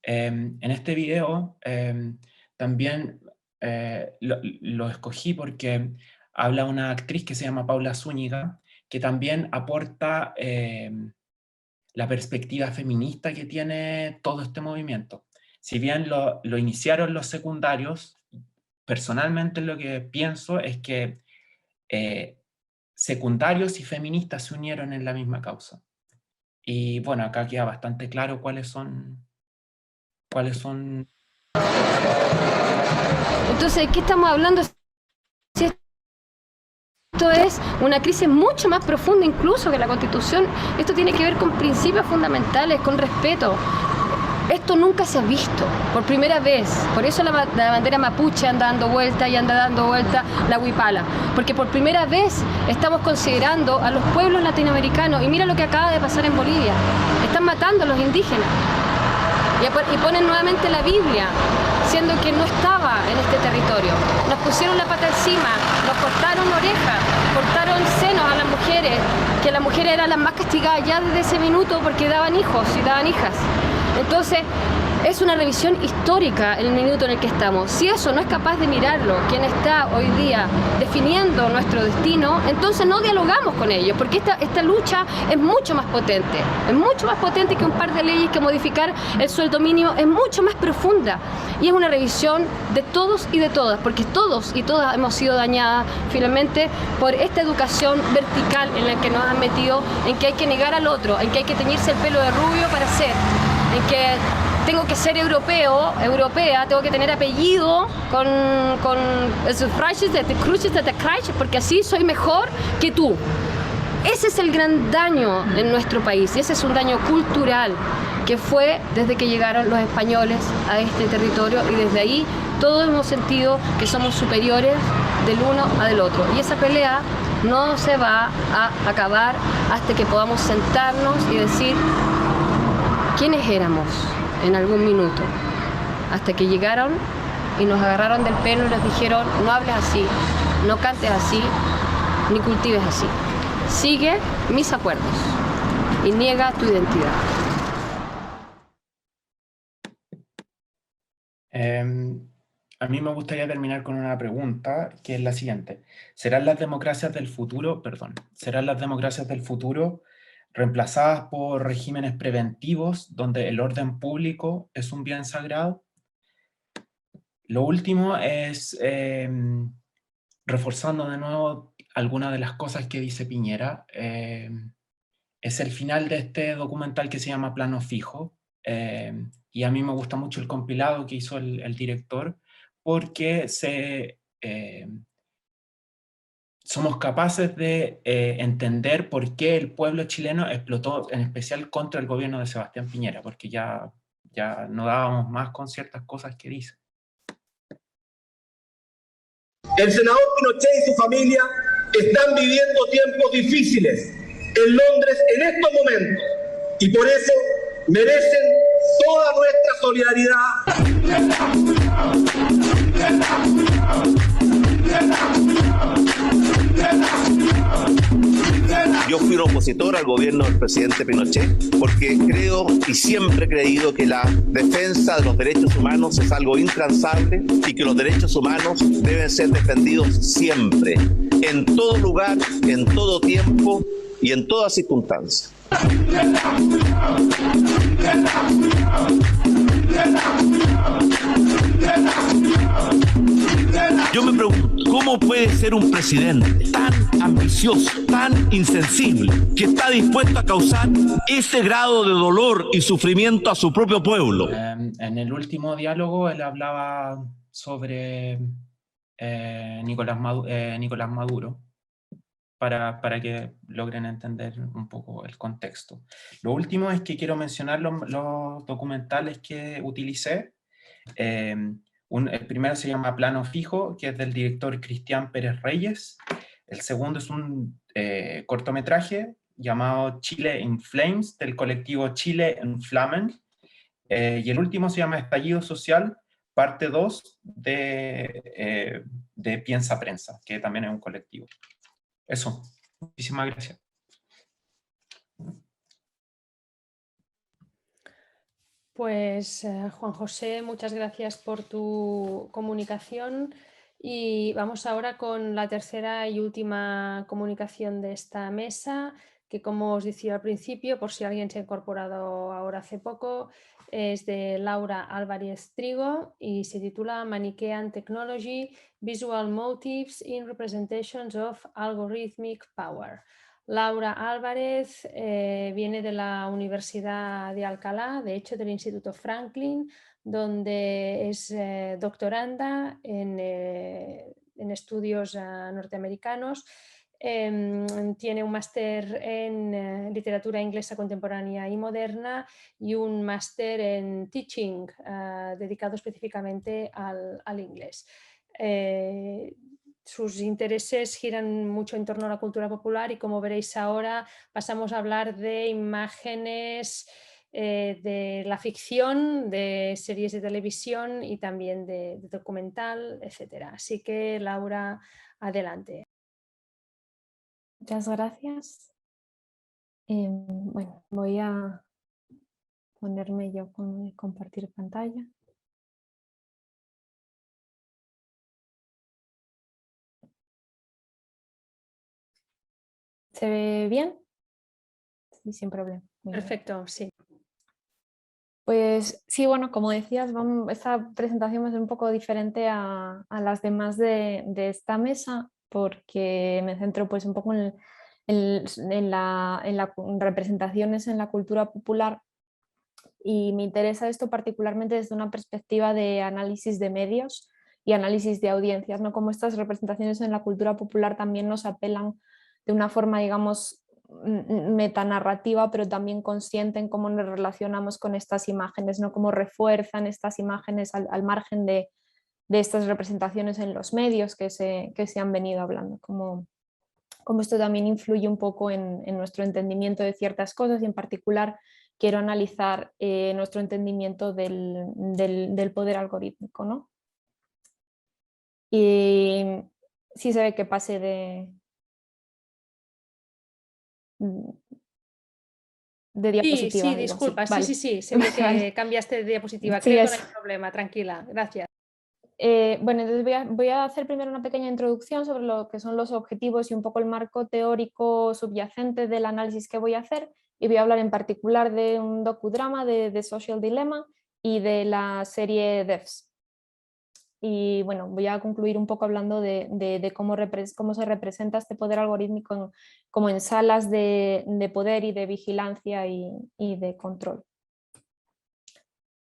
En este video también lo escogí porque habla una actriz que se llama Paula Zúñiga, que también aporta la perspectiva feminista que tiene todo este movimiento. Si bien lo iniciaron los secundarios, personalmente lo que pienso es que secundarios y feministas se unieron en la misma causa. Y bueno, acá queda bastante claro cuáles son. Entonces, ¿qué estamos hablando? Si esto es una crisis mucho más profunda incluso que la Constitución. Esto tiene que ver con principios fundamentales, con respeto. Esto nunca se ha visto, por primera vez. Por eso la bandera mapuche anda dando vuelta y anda dando vuelta la huipala. Porque por primera vez estamos considerando a los pueblos latinoamericanos. Y mira lo que acaba de pasar en Bolivia. Están matando a los indígenas. Y ponen nuevamente la Biblia, siendo que no estaba en este territorio. Nos pusieron la pata encima, nos cortaron orejas, cortaron senos a las mujeres, que las mujeres eran las más castigadas ya desde ese minuto porque daban hijos y daban hijas. Entonces, es una revisión histórica el minuto en el que estamos. Si eso no es capaz de mirarlo, quien está hoy día definiendo nuestro destino, entonces no dialogamos con ellos, porque esta lucha es mucho más potente. Es mucho más potente que un par de leyes que modificar el sueldo mínimo, es mucho más profunda. Y es una revisión de todos y de todas, porque todos y todas hemos sido dañadas finalmente por esta educación vertical en la que nos han metido, en que hay que negar al otro, en que hay que teñirse el pelo de rubio para ser, en que tengo que ser europea, tengo que tener apellido con esos frases de cruces de Kreis, porque así soy mejor que tú. Ese es el gran daño en nuestro país, y ese es un daño cultural. que fue desde que llegaron los españoles a este territorio, y desde ahí todos hemos sentido que somos superiores del uno a del otro. Y esa pelea no se va a acabar hasta que podamos sentarnos y decir quiénes éramos en algún minuto, hasta que llegaron y nos agarraron del pelo y nos dijeron: no hables así, no cantes así, ni cultives así. Sigue mis acuerdos y niega tu identidad. A mí me gustaría terminar con una pregunta, que es la siguiente. ¿Serán las democracias del futuro reemplazadas por regímenes preventivos donde el orden público es un bien sagrado? Lo último es, reforzando de nuevo algunas de las cosas que dice Piñera, es el final de este documental que se llama Plano Fijo, y a mí me gusta mucho el compilado que hizo el director, porque somos capaces de entender por qué el pueblo chileno explotó en especial contra el gobierno de Sebastián Piñera, porque ya no dábamos más con ciertas cosas que dice. El senador Pinochet y su familia están viviendo tiempos difíciles en Londres en estos momentos, y por eso merecen toda nuestra solidaridad. Yo fui un opositor al gobierno del presidente Pinochet porque creo y siempre he creído que la defensa de los derechos humanos es algo intransable y que los derechos humanos deben ser defendidos siempre, en todo lugar, en todo tiempo y en toda circunstancia. Yo me pregunto, ¿cómo puede ser un presidente tan ambicioso, tan insensible, que está dispuesto a causar ese grado de dolor y sufrimiento a su propio pueblo? En el último diálogo él hablaba sobre Nicolás Maduro, para que logren entender un poco el contexto. Lo último es que quiero mencionar los documentales que utilicé. El primero se llama Plano Fijo, que es del director Cristian Pérez Reyes. El segundo es un cortometraje llamado Chile in Flames, del colectivo Chile in Flammen. Y el último se llama Estallido Social, parte 2 de Piensa Prensa, que también es un colectivo. Eso. Muchísimas gracias. Pues Juan José, muchas gracias por tu comunicación, y vamos ahora con la tercera y última comunicación de esta mesa, que, como os decía al principio, por si alguien se ha incorporado ahora hace poco, es de Laura Álvarez Trigo y se titula Manichaean Technology, Visual Motives in Representations of Algorithmic Power. Laura Álvarez viene de la Universidad de Alcalá, de hecho del Instituto Franklin, donde es doctoranda en estudios norteamericanos. Tiene un máster en literatura inglesa contemporánea y moderna y un máster en teaching dedicado específicamente al inglés. Sus intereses giran mucho en torno a la cultura popular y, como veréis ahora, pasamos a hablar de imágenes, de la ficción, de series de televisión y también de documental, etc. Así que, Laura, adelante. Muchas gracias. Bueno, voy a ponerme yo con compartir pantalla. ¿Se ve bien? Sí, sin problema. Perfecto, sí. Pues sí, bueno, como decías, esta presentación va a ser un poco diferente a las demás de esta mesa, porque me centro pues un poco en representaciones en la cultura popular, y me interesa esto particularmente desde una perspectiva de análisis de medios y análisis de audiencias, ¿no? Como estas representaciones en la cultura popular también nos apelan de una forma, digamos, metanarrativa, pero también consciente en cómo nos relacionamos con estas imágenes, ¿no? Cómo refuerzan estas imágenes al margen de estas representaciones en los medios que se han venido hablando, como esto también influye un poco en nuestro entendimiento de ciertas cosas, y en particular quiero analizar nuestro entendimiento del poder algorítmico, ¿no? Y sí se ve que pase de diapositiva. Sí, disculpa, vale. sí, se ve que cambiaste de diapositiva, Sí, creo que no hay problema, tranquila, gracias. Bueno, entonces voy a hacer primero una pequeña introducción sobre lo que son los objetivos y un poco el marco teórico subyacente del análisis que voy a hacer, y voy a hablar en particular de un docudrama de Social Dilemma y de la serie Devs. Y bueno, voy a concluir un poco hablando de cómo se representa este poder algorítmico como en salas de poder y de vigilancia y de control.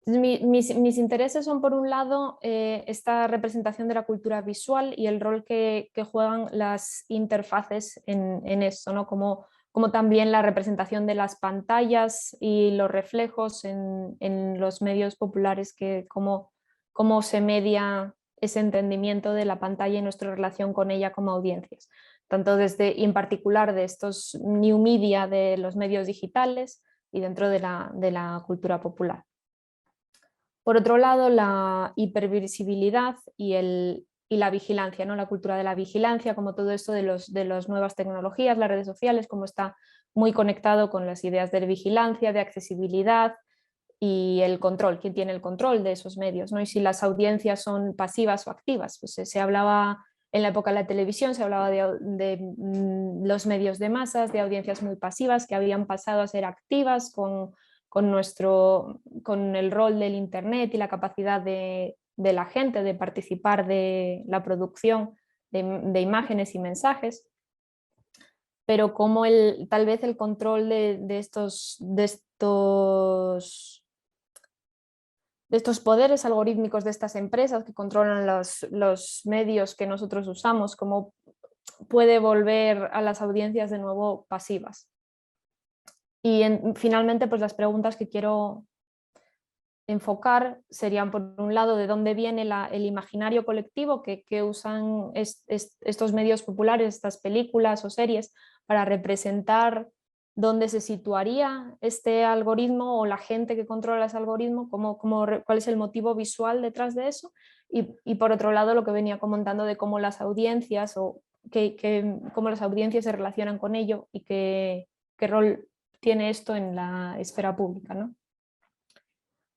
Mis intereses son, por un lado, esta representación de la cultura visual y el rol que juegan las interfaces en esto, ¿no? Como también la representación de las pantallas y los reflejos en los medios populares, cómo se media ese entendimiento de la pantalla y nuestra relación con ella como audiencias, tanto y en particular de estos new media de los medios digitales y dentro de la cultura popular. Por otro lado, la hipervisibilidad y la vigilancia, ¿no? La cultura de la vigilancia, como todo esto de las nuevas tecnologías, las redes sociales, como está muy conectado con las ideas de vigilancia, de accesibilidad y el control, quién tiene el control de esos medios, ¿no? Y si las audiencias son pasivas o activas. Pues se hablaba en la época de la televisión, se hablaba de los medios de masas, de audiencias muy pasivas que habían pasado a ser activas con el rol del Internet y la capacidad de la gente de participar de la producción de imágenes y mensajes, pero como tal vez el control de estos poderes algorítmicos de estas empresas que controlan los medios que nosotros usamos, cómo puede volver a las audiencias de nuevo pasivas. Y finalmente, pues las preguntas que quiero enfocar serían, por un lado, de dónde viene el imaginario colectivo que usan estos medios populares, estas películas o series, para representar dónde se situaría este algoritmo o la gente que controla ese algoritmo, cuál es el motivo visual detrás de eso, y por otro lado lo que venía comentando de cómo las audiencias cómo las audiencias se relacionan con ello y qué rol tiene esto en la esfera pública, ¿no?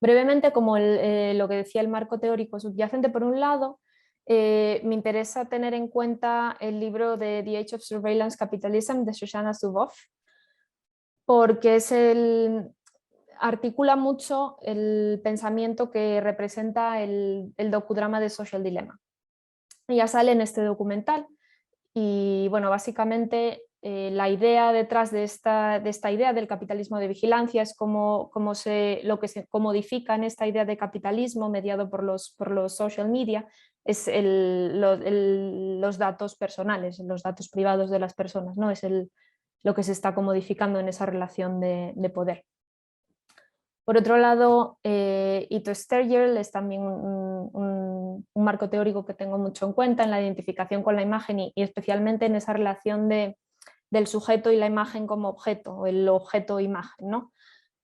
Brevemente, como lo que decía el marco teórico subyacente, por un lado, me interesa tener en cuenta el libro de The Age of Surveillance Capitalism de Shoshana Zuboff, porque articula mucho el pensamiento que representa el docudrama de Social Dilemma. Ella sale en este documental y, bueno, básicamente la idea detrás de esta idea del capitalismo de vigilancia es cómo modifica en esta idea de capitalismo mediado por los social media es los datos personales, los datos privados de las personas, ¿no? Es lo que se está comodificando en esa relación de poder. Por otro lado, Ito Stergiel es también un marco teórico que tengo mucho en cuenta en la identificación con la imagen y especialmente en esa relación del sujeto y la imagen como objeto, o el objeto-imagen, ¿no?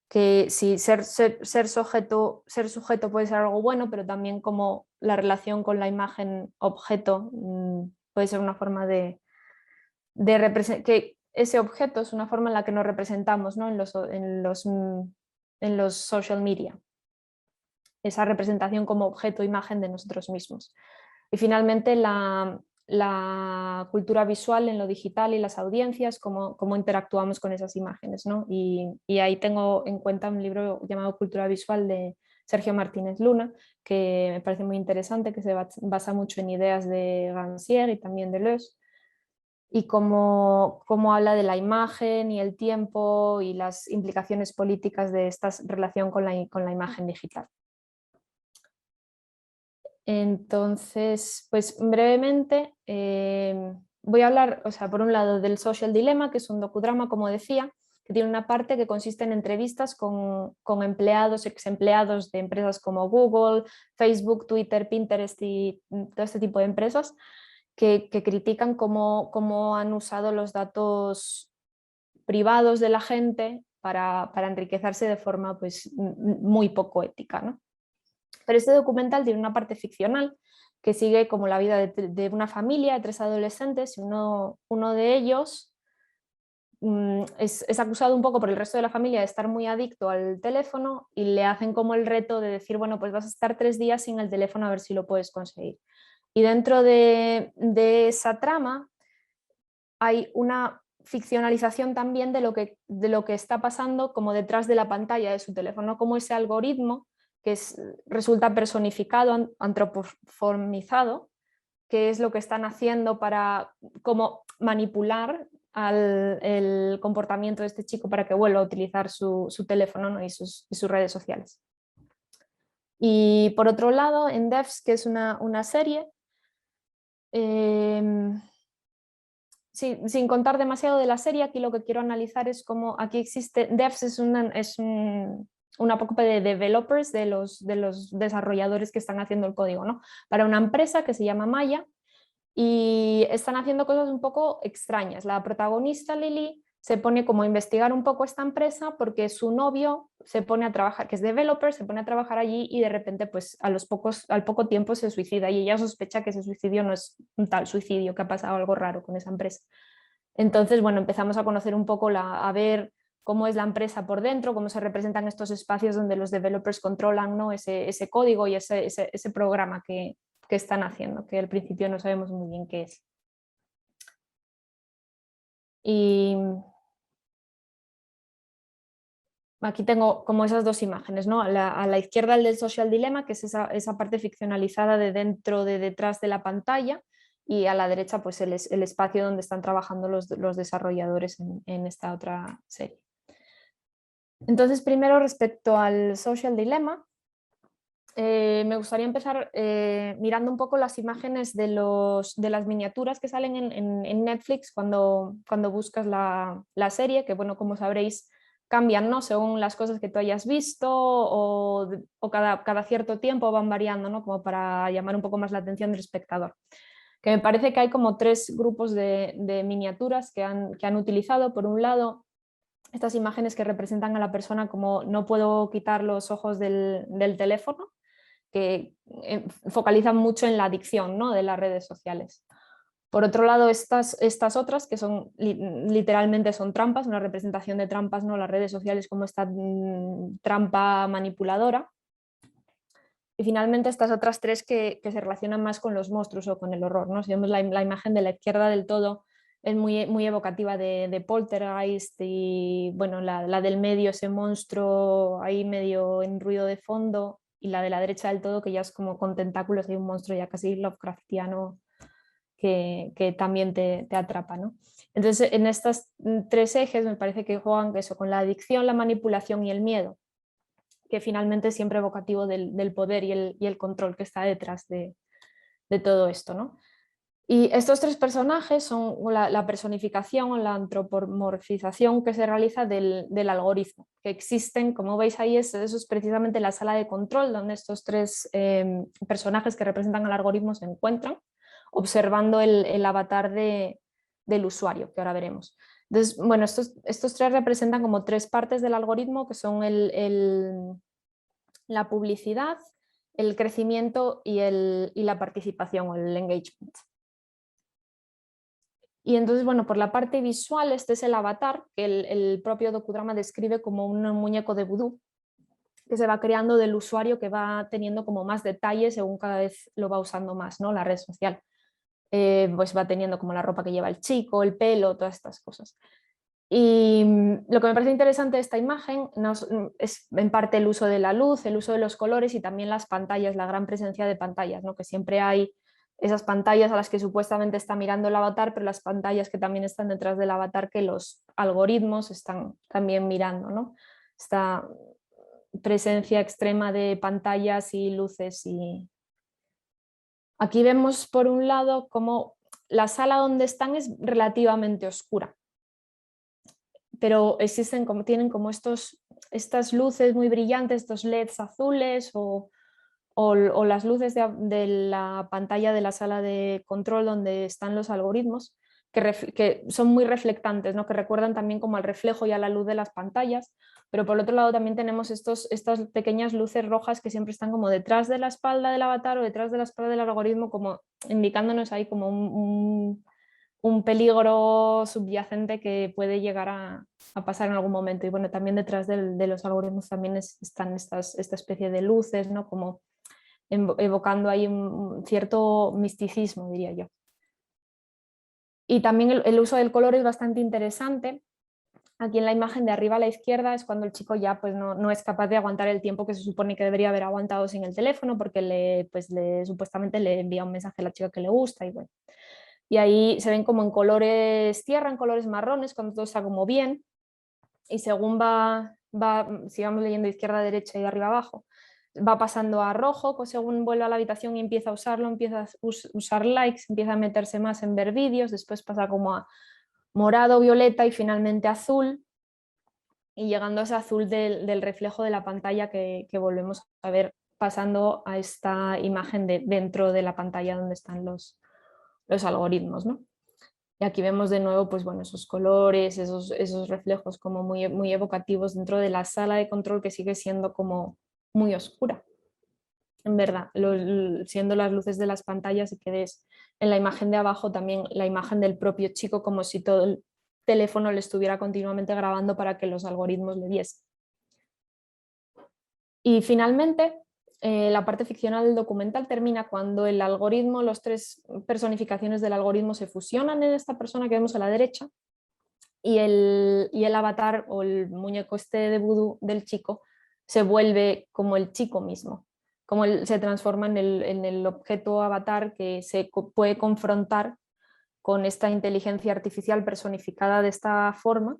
Que si ser sujeto puede ser algo bueno, pero también como la relación con la imagen objeto puede ser una forma de representar, que ese objeto es una forma en la que nos representamos, ¿no? en los social media, esa representación como objeto imagen de nosotros mismos. Y finalmente la cultura visual en lo digital y las audiencias, cómo interactuamos con esas imágenes, ¿no? Y ahí tengo en cuenta un libro llamado Cultura Visual de Sergio Martínez Luna, que me parece muy interesante, que se basa mucho en ideas de Rancière y también de Deleuze, y cómo habla de la imagen y el tiempo y las implicaciones políticas de esta relación con la imagen digital. Entonces, pues brevemente voy a hablar, o sea, por un lado del Social Dilemma, que es un docudrama, como decía, que tiene una parte que consiste en entrevistas con empleados, ex empleados de empresas como Google, Facebook, Twitter, Pinterest y todo este tipo de empresas que critican cómo han usado los datos privados de la gente para enriquecerse de forma pues, muy poco ética, ¿no? Pero este documental tiene una parte ficcional que sigue como la vida de una familia de 3 adolescentes y uno de ellos es acusado un poco por el resto de la familia de estar muy adicto al teléfono y le hacen como el reto de decir, bueno, pues vas a estar 3 días sin el teléfono a ver si lo puedes conseguir. Y dentro de esa trama hay una ficcionalización también de lo que está pasando como detrás de la pantalla de su teléfono, como ese algoritmo que resulta personificado, antropomorfizado, que es lo que están haciendo para como manipular el comportamiento de este chico para que vuelva a utilizar su teléfono, ¿no? y sus redes sociales. Y por otro lado, en Devs, que es una serie, sin contar demasiado de la serie, aquí lo que quiero analizar es cómo aquí existe, Devs es una poco de developers, de los desarrolladores que están haciendo el código, ¿no? Para una empresa que se llama Maya, y están haciendo cosas un poco extrañas. La protagonista, Lily, se pone como a investigar un poco esta empresa porque su novio se pone a trabajar, que es developer, se pone a trabajar allí y de repente pues al poco tiempo se suicida y ella sospecha que ese suicidio no es un tal suicidio, que ha pasado algo raro con esa empresa. Entonces, bueno, empezamos a conocer un poco, a ver cómo es la empresa por dentro, cómo se representan estos espacios donde los developers controlan, ¿no? ese código y ese programa que están haciendo, que al principio no sabemos muy bien qué es. Y aquí tengo como esas 2 imágenes, ¿no? A la izquierda el del Social Dilemma, que es esa parte ficcionalizada de detrás de la pantalla, y a la derecha pues el espacio donde están trabajando los desarrolladores en esta otra serie. Entonces, primero respecto al Social Dilemma, me gustaría empezar mirando un poco las imágenes de las miniaturas que salen en Netflix cuando buscas la serie, que bueno, como sabréis, cambian, ¿no? Según las cosas que tú hayas visto o cada cierto tiempo van variando, ¿no? Como para llamar un poco más la atención del espectador. Que me parece que hay como 3 grupos de miniaturas que han utilizado. Por un lado, estas imágenes que representan a la persona como no puedo quitar los ojos del teléfono, que focalizan mucho en la adicción, ¿no? de las redes sociales. Por otro lado, estas otras que son literalmente son trampas, una representación de trampas, ¿no? Las redes sociales como esta trampa manipuladora. Y finalmente estas otras 3 que se relacionan más con los monstruos o con el horror, ¿no? Si vemos la imagen de la izquierda del todo, es muy evocativa de Poltergeist, y bueno, la del medio, ese monstruo ahí medio en ruido de fondo, y la de la derecha del todo que ya es como con tentáculos, hay un monstruo ya casi Lovecraftiano que también te atrapa, ¿no? Entonces en estas 3 ejes me parece que juegan eso, con la adicción, la manipulación y el miedo, que finalmente es siempre evocativo del poder y el control que está detrás de todo esto, ¿no? Y estos 3 personajes son la personificación o la antropomorfización que se realiza del algoritmo, que existen, como veis ahí, eso es precisamente la sala de control donde estos 3 personajes que representan al algoritmo se encuentran, observando el avatar del usuario, que ahora veremos. Entonces, bueno, estos 3 representan como 3 partes del algoritmo, que son la publicidad, el crecimiento y la participación o el engagement. Y entonces, bueno, por la parte visual, este es el avatar, que el propio docudrama describe como un muñeco de vudú, que se va creando del usuario, que va teniendo como más detalles según cada vez lo va usando más, ¿no? La red social. Pues va teniendo como la ropa que lleva el chico, el pelo, todas estas cosas. Y lo que me parece interesante de esta imagen es en parte el uso de la luz, el uso de los colores y también las pantallas, la gran presencia de pantallas, ¿no? Que siempre hay esas pantallas a las que supuestamente está mirando el avatar, pero las pantallas que también están detrás del avatar que los algoritmos están también mirando, ¿no? Esta presencia extrema de pantallas y luces. Y aquí vemos por un lado cómo la sala donde están es relativamente oscura, pero tienen como estas luces muy brillantes, estos LEDs azules o las luces de la pantalla de la sala de control donde están los algoritmos, que son muy reflectantes, ¿no? Que recuerdan también como al reflejo y a la luz de las pantallas, pero por otro lado también tenemos estas pequeñas luces rojas que siempre están como detrás de la espalda del avatar o detrás de la espalda del algoritmo, como indicándonos ahí como un peligro subyacente que puede llegar a pasar en algún momento. Y bueno, también detrás de los algoritmos también están esta especie de luces, ¿no? Como evocando ahí un cierto misticismo, diría yo. Y también el uso del color es bastante interesante. Aquí en la imagen de arriba a la izquierda es cuando el chico ya pues, no es capaz de aguantar el tiempo que se supone que debería haber aguantado sin el teléfono, porque supuestamente le envía un mensaje a la chica que le gusta. Y, bueno. Y ahí se ven como en colores tierra, en colores marrones, cuando todo está como bien. Y según sigamos leyendo de izquierda a derecha y de arriba a abajo, va pasando a rojo, pues según vuelve a la habitación y empieza a usarlo, empieza a usar likes, empieza a meterse más en ver vídeos, después pasa como a morado, violeta y finalmente azul, y llegando a ese azul del reflejo de la pantalla que volvemos a ver pasando a esta imagen dentro de la pantalla donde están los algoritmos, ¿no? Y aquí vemos de nuevo pues, bueno, esos colores, esos reflejos como muy, muy evocativos dentro de la sala de control que sigue siendo como muy oscura. En verdad, siendo las luces de las pantallas, y que ves en la imagen de abajo también la imagen del propio chico como si todo el teléfono le estuviera continuamente grabando para que los algoritmos le viesen. Y finalmente, la parte ficcional del documental termina cuando el algoritmo, las tres personificaciones del algoritmo se fusionan en esta persona que vemos a la derecha y el avatar o el muñeco de vudú del chico se vuelve como el chico mismo, como se transforma en el objeto avatar que se puede confrontar con esta inteligencia artificial personificada de esta forma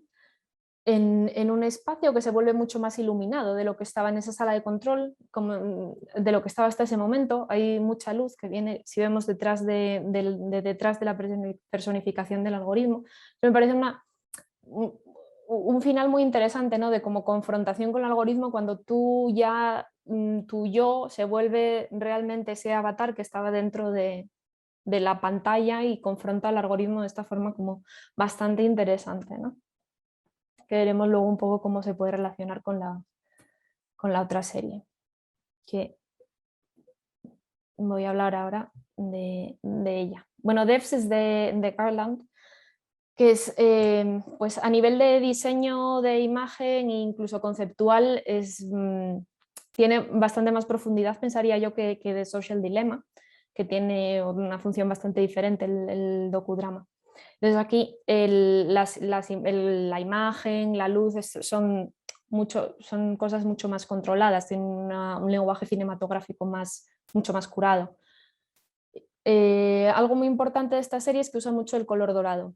en un espacio que se vuelve mucho más iluminado de lo que estaba en esa sala de control, de lo que estaba hasta ese momento. Hay mucha luz que viene, si vemos detrás de la personificación del algoritmo. Me parece un final muy interesante, ¿no? De como confrontación con el algoritmo cuando tu yo se vuelve realmente ese avatar que estaba dentro de la pantalla y confronta al algoritmo de esta forma como bastante interesante, ¿no? Que veremos luego un poco cómo se puede relacionar con la otra serie, que voy a hablar ahora de ella. Bueno, Devs es de Garland, que es, pues a nivel de diseño de imagen e incluso conceptual, tiene bastante más profundidad, pensaría yo, que de Social Dilemma, que tiene una función bastante diferente el docudrama. Entonces aquí la imagen, la luz son cosas mucho más controladas, tienen un lenguaje cinematográfico mucho más curado. Algo muy importante de esta serie es que usa mucho el color dorado.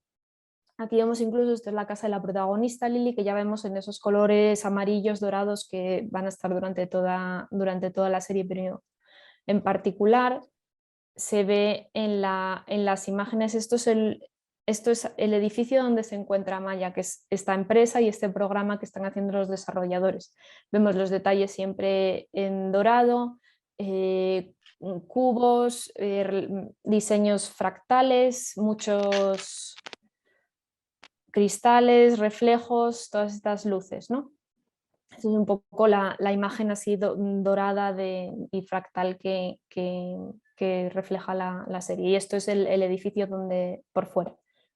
Aquí vemos incluso, esta es la casa de la protagonista Lily, que ya vemos en esos colores amarillos dorados que van a estar durante toda la serie, pero en particular se ve en las imágenes, esto es el edificio donde se encuentra Maya, que es esta empresa y este programa que están haciendo los desarrolladores. Vemos los detalles siempre en dorado, cubos, diseños fractales, muchos cristales, reflejos, todas estas luces, ¿no? Esa es un poco la imagen así dorada y fractal que refleja la serie. Y esto es el edificio por fuera.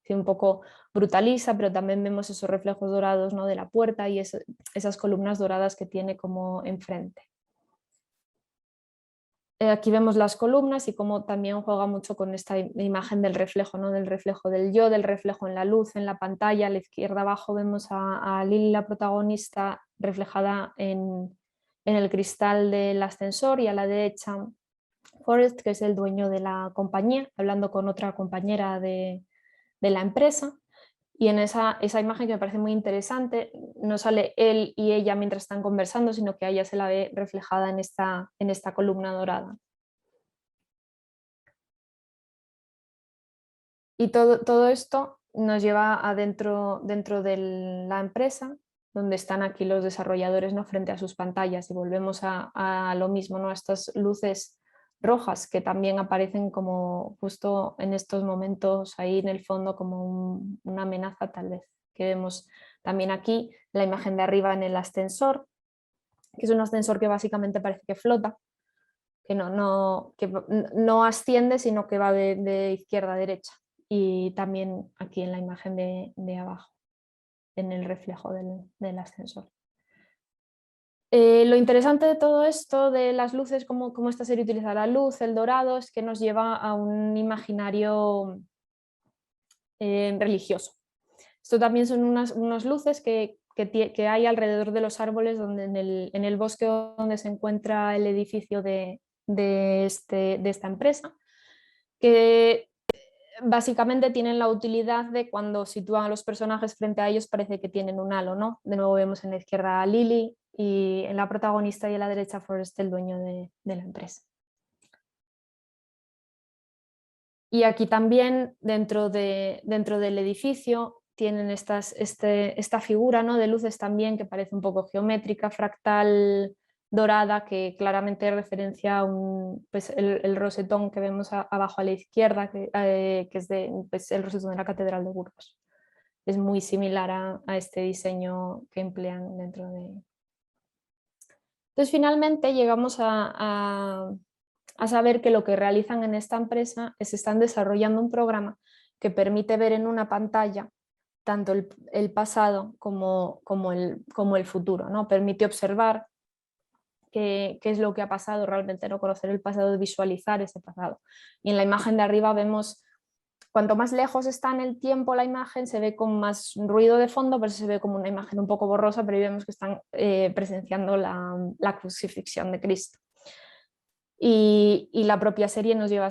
Un poco brutaliza, pero también vemos esos reflejos dorados, ¿no? De la puerta y esas columnas doradas que tiene como enfrente. Aquí vemos las columnas y cómo también juega mucho con esta imagen del reflejo, ¿no? Del reflejo del yo, del reflejo en la luz, en la pantalla. A la izquierda abajo vemos a Lily, la protagonista, reflejada en el cristal del ascensor, y a la derecha Forrest, que es el dueño de la compañía, hablando con otra compañera de la empresa. Y en esa imagen, que me parece muy interesante, no sale él y ella mientras están conversando, sino que a ella se la ve reflejada en esta columna dorada. Y todo esto nos lleva dentro de la empresa, donde están aquí los desarrolladores, ¿no?, frente a sus pantallas, y volvemos a lo mismo, ¿no?, a estas luces rojas que también aparecen como justo en estos momentos ahí en el fondo como una amenaza tal vez, que vemos también aquí la imagen de arriba en el ascensor, que es un ascensor que básicamente parece que flota, que no asciende, sino que va de izquierda a derecha, y también aquí en la imagen de abajo, en el reflejo del ascensor. Lo interesante de todo esto, de las luces, cómo esta serie utiliza la luz, el dorado, es que nos lleva a un imaginario religioso. Esto también son unas luces que hay alrededor de los árboles, donde en el bosque donde se encuentra el edificio de esta empresa, que básicamente tienen la utilidad de cuando sitúan a los personajes frente a ellos parece que tienen un halo, ¿no? De nuevo vemos en la izquierda a Lily y en la protagonista, y a la derecha Forrest, el dueño de la empresa. Y aquí también dentro del edificio tienen esta figura, ¿no?, de luces también que parece un poco geométrica, fractal, dorada, que claramente referencia pues el rosetón que vemos abajo a la izquierda, que es pues el rosetón de la Catedral de Burgos. Es muy similar a este diseño que emplean dentro de... Entonces finalmente llegamos a saber que lo que realizan en esta empresa es están desarrollando un programa que permite ver en una pantalla tanto el pasado como el futuro, ¿no? Permite observar qué es lo que ha pasado, realmente no conocer el pasado, visualizar ese pasado. Y en la imagen de arriba vemos, cuanto más lejos está en el tiempo la imagen, se ve con más ruido de fondo, por eso se ve como una imagen un poco borrosa, pero ahí vemos que están presenciando la crucifixión de Cristo. Y la propia serie nos lleva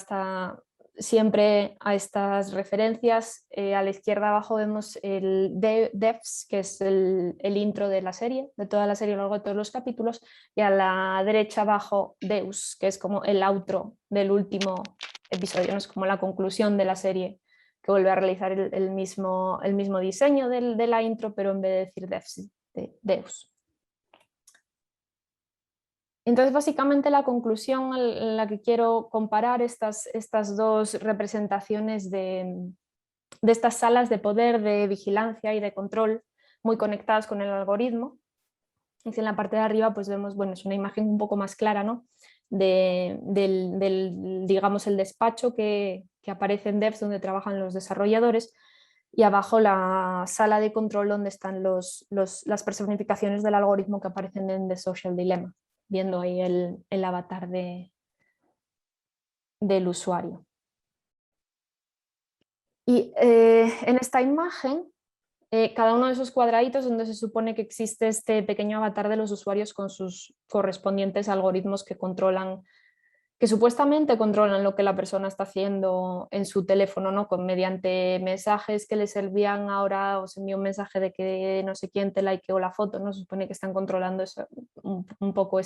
siempre a estas referencias. A la izquierda abajo vemos el Devs, que es el intro de la serie, de toda la serie a lo largo de todos los capítulos, y a la derecha abajo Deus, que es como el outro del último episodio, ¿no? Es como la conclusión de la serie, que vuelve a realizar el mismo diseño de la intro, pero en vez de decir Devs, Deus. Entonces, básicamente la conclusión en la que quiero comparar estas dos representaciones de estas salas de poder, de vigilancia y de control muy conectadas con el algoritmo, es que en la parte de arriba pues vemos, bueno, es una imagen un poco más clara, ¿no?, digamos, el despacho que aparece en Devs, donde trabajan los desarrolladores, y abajo la sala de control donde están las personificaciones del algoritmo que aparecen en The Social Dilemma, viendo ahí el avatar del usuario. Y en esta imagen, cada uno de esos cuadraditos donde se supone que existe este pequeño avatar de los usuarios con sus correspondientes algoritmos que supuestamente controlan lo que la persona está haciendo en su teléfono, ¿no?, mediante mensajes que les envían ahora, os envío un mensaje de que no sé quién te likeó la foto, ¿no? Se supone que están controlando un poco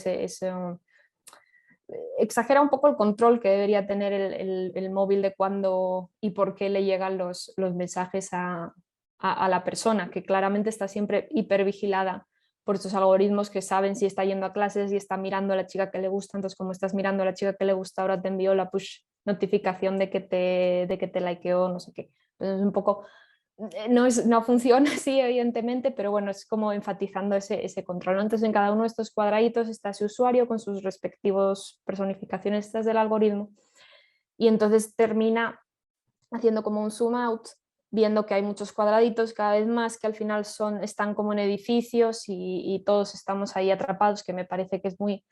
exagera un poco el control que debería tener el móvil de cuándo y por qué le llegan los mensajes a la persona, que claramente está siempre hipervigilada por estos algoritmos que saben si está yendo a clases y está mirando a la chica que le gusta. Entonces, como estás mirando a la chica que le gusta, ahora te envió la push notificación de que te likeó, no sé qué. Entonces, un poco, no funciona así, evidentemente, pero bueno, es como enfatizando ese control. Entonces, en cada uno de estos cuadraditos está ese usuario con sus respectivos personificaciones del algoritmo, y entonces termina haciendo como un zoom out, viendo que hay muchos cuadraditos cada vez más, que al final están como en edificios y todos estamos ahí atrapados, que me parece que es muy...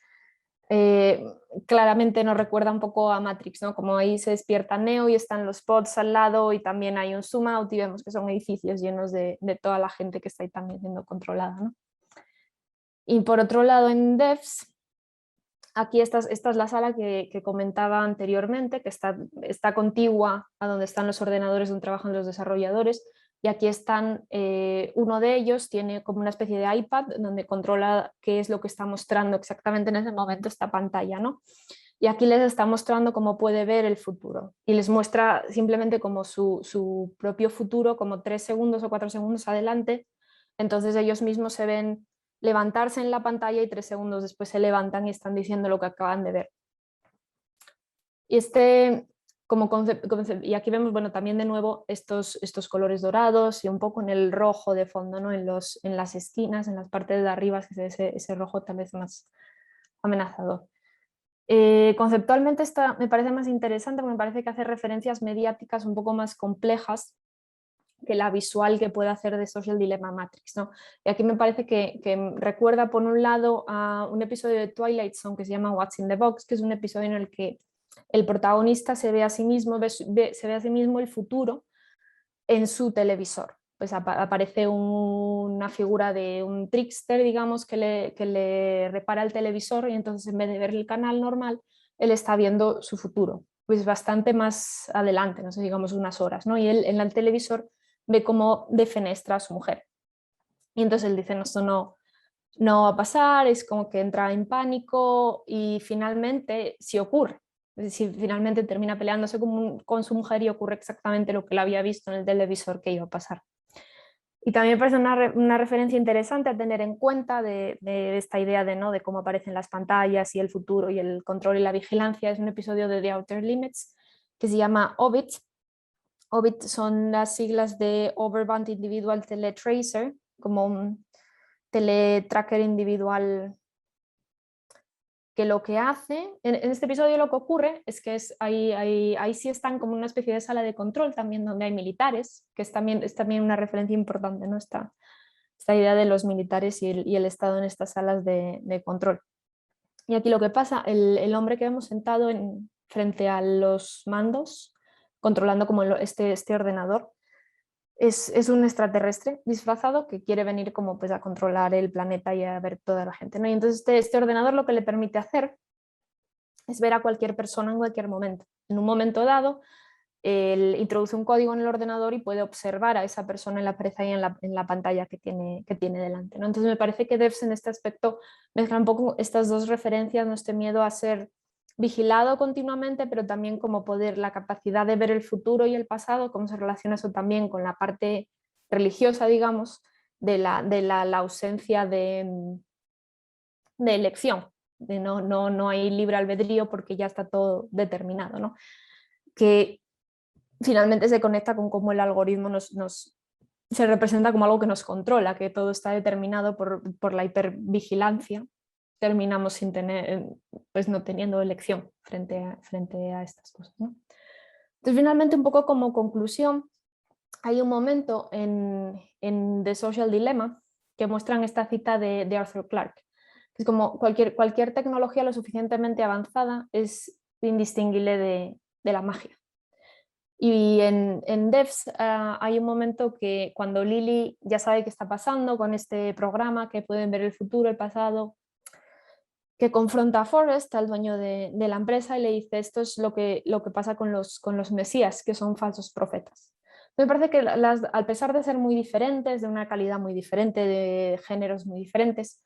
claramente nos recuerda un poco a Matrix, ¿no? Como ahí se despierta Neo y están los pods al lado y también hay un zoom out y vemos que son edificios llenos de toda la gente que está ahí también siendo controlada, ¿no? Y por otro lado en Devs, aquí esta es la sala que comentaba anteriormente, que está contigua a donde están los ordenadores donde trabajan los desarrolladores, y aquí están, uno de ellos tiene como una especie de iPad donde controla qué es lo que está mostrando exactamente en ese momento esta pantalla, ¿no? y aquí les está mostrando cómo puede ver el futuro y les muestra simplemente como su propio futuro como 3 segundos o 4 segundos adelante, entonces ellos mismos se ven levantarse en la pantalla y 3 segundos después se levantan y están diciendo lo que acaban de ver. Y y aquí vemos, bueno, también de nuevo estos colores dorados y un poco en el rojo de fondo, ¿no? En las esquinas, en las partes de arriba, que se ve ese rojo tal vez más amenazador. Conceptualmente esta me parece más interesante porque me parece que hace referencias mediáticas un poco más complejas que la visual que puede hacer de Social Dilemma Matrix, ¿no? Y aquí me parece que recuerda por un lado a un episodio de Twilight Zone que se llama What's in the Box, que es un episodio en el que el protagonista se ve a sí mismo, el futuro en su televisor. Pues aparece una figura de un trickster, digamos, que le repara el televisor y entonces en vez de ver el canal normal, él está viendo su futuro, pues bastante más adelante, no sé, digamos unas horas, ¿no? Y él en el televisor ve cómo defenestra a su mujer. Y entonces él dice, no, esto no va a pasar, es como que entra en pánico y finalmente sí ocurre. Es decir, finalmente termina peleándose con su mujer y ocurre exactamente lo que él había visto en el televisor que iba a pasar. Y también me parece una referencia interesante a tener en cuenta de esta idea de cómo aparecen las pantallas y el futuro y el control y la vigilancia. Es un episodio de The Outer Limits que se llama OBIT. OBIT son las siglas de Overbound Individual Teletracer, como un teletracker individual que lo que hace, en este episodio lo que ocurre es que ahí sí están como una especie de sala de control también donde hay militares, que es también una referencia importante, ¿no? Esta idea de los militares y el Estado en estas salas de control. Y aquí lo que pasa, el hombre que vemos sentado frente a los mandos, controlando como este ordenador, es un extraterrestre disfrazado que quiere venir como pues a controlar el planeta y a ver toda la gente, ¿no? Y entonces este ordenador lo que le permite hacer es ver a cualquier persona en cualquier momento. En un momento dado, él introduce un código en el ordenador y puede observar a esa persona en la pared ahí en la pantalla que tiene delante, ¿no? Entonces me parece que Devs en este aspecto mezcla un poco estas dos referencias, ¿no? Este miedo a ser vigilado continuamente, pero también como la capacidad de ver el futuro y el pasado, cómo se relaciona eso también con la parte religiosa, digamos, de la ausencia de elección, de no hay libre albedrío porque ya está todo determinado, ¿no? Que finalmente se conecta con cómo el algoritmo se representa como algo que nos controla, que todo está determinado por la hipervigilancia. Terminamos sin pues no teniendo elección frente a estas cosas, ¿no? Entonces, finalmente, un poco como conclusión, hay un momento en The Social Dilemma que muestran esta cita de Arthur Clarke. Es como cualquier tecnología lo suficientemente avanzada es indistinguible de la magia. Y en Devs hay un momento que cuando Lily ya sabe qué está pasando con este programa, que pueden ver el futuro, el pasado, que confronta a Forrest, al dueño de la empresa, y le dice esto es lo que pasa con los mesías, que son falsos profetas. Me parece que a pesar de ser muy diferentes, de una calidad muy diferente, de géneros muy diferentes,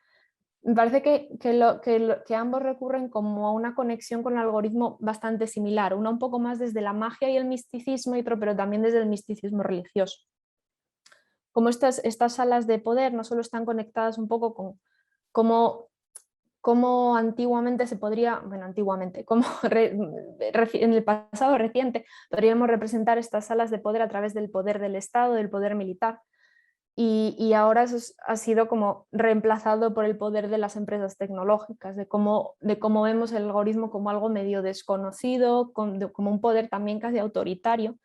me parece que ambos recurren como a una conexión con el algoritmo bastante similar, una un poco más desde la magia y el misticismo, y otro pero también desde el misticismo religioso. Como estas salas de poder no solo están conectadas un poco con cómo antiguamente se podría, bueno, antiguamente, como en el pasado reciente, podríamos representar estas salas de poder a través del poder del Estado, del poder militar, y ahora eso ha sido como reemplazado por el poder de las empresas tecnológicas, de cómo vemos el algoritmo como algo medio desconocido, como un poder también casi autoritario,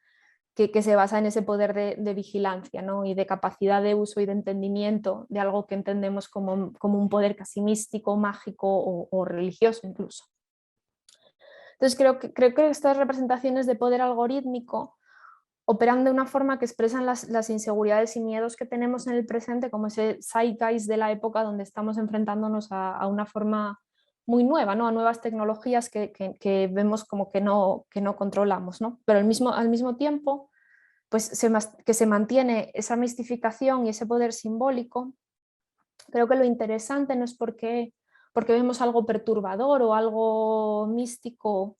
que se basa en ese poder de vigilancia, ¿no? Y de capacidad de uso y de entendimiento de algo que entendemos como un poder casi místico, mágico o religioso incluso. Entonces creo que estas representaciones de poder algorítmico operan de una forma que expresan las inseguridades y miedos que tenemos en el presente, como ese zeitgeist de la época donde estamos enfrentándonos a una forma muy nueva, ¿no? A nuevas tecnologías que vemos como que no controlamos, ¿no? Pero al mismo tiempo, pues que se mantiene esa mistificación y ese poder simbólico. Creo que lo interesante no es por qué porque vemos algo perturbador o algo místico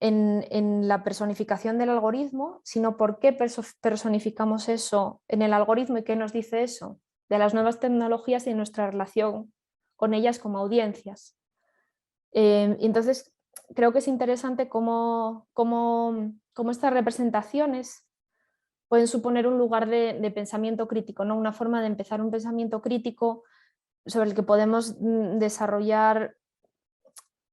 en la personificación del algoritmo, sino por qué personificamos eso en el algoritmo y qué nos dice eso de las nuevas tecnologías y de nuestra relación con ellas como audiencias. Y entonces creo que es interesante cómo estas representaciones pueden suponer un lugar de pensamiento crítico, ¿no? Una forma de empezar un pensamiento crítico sobre el que podemos desarrollar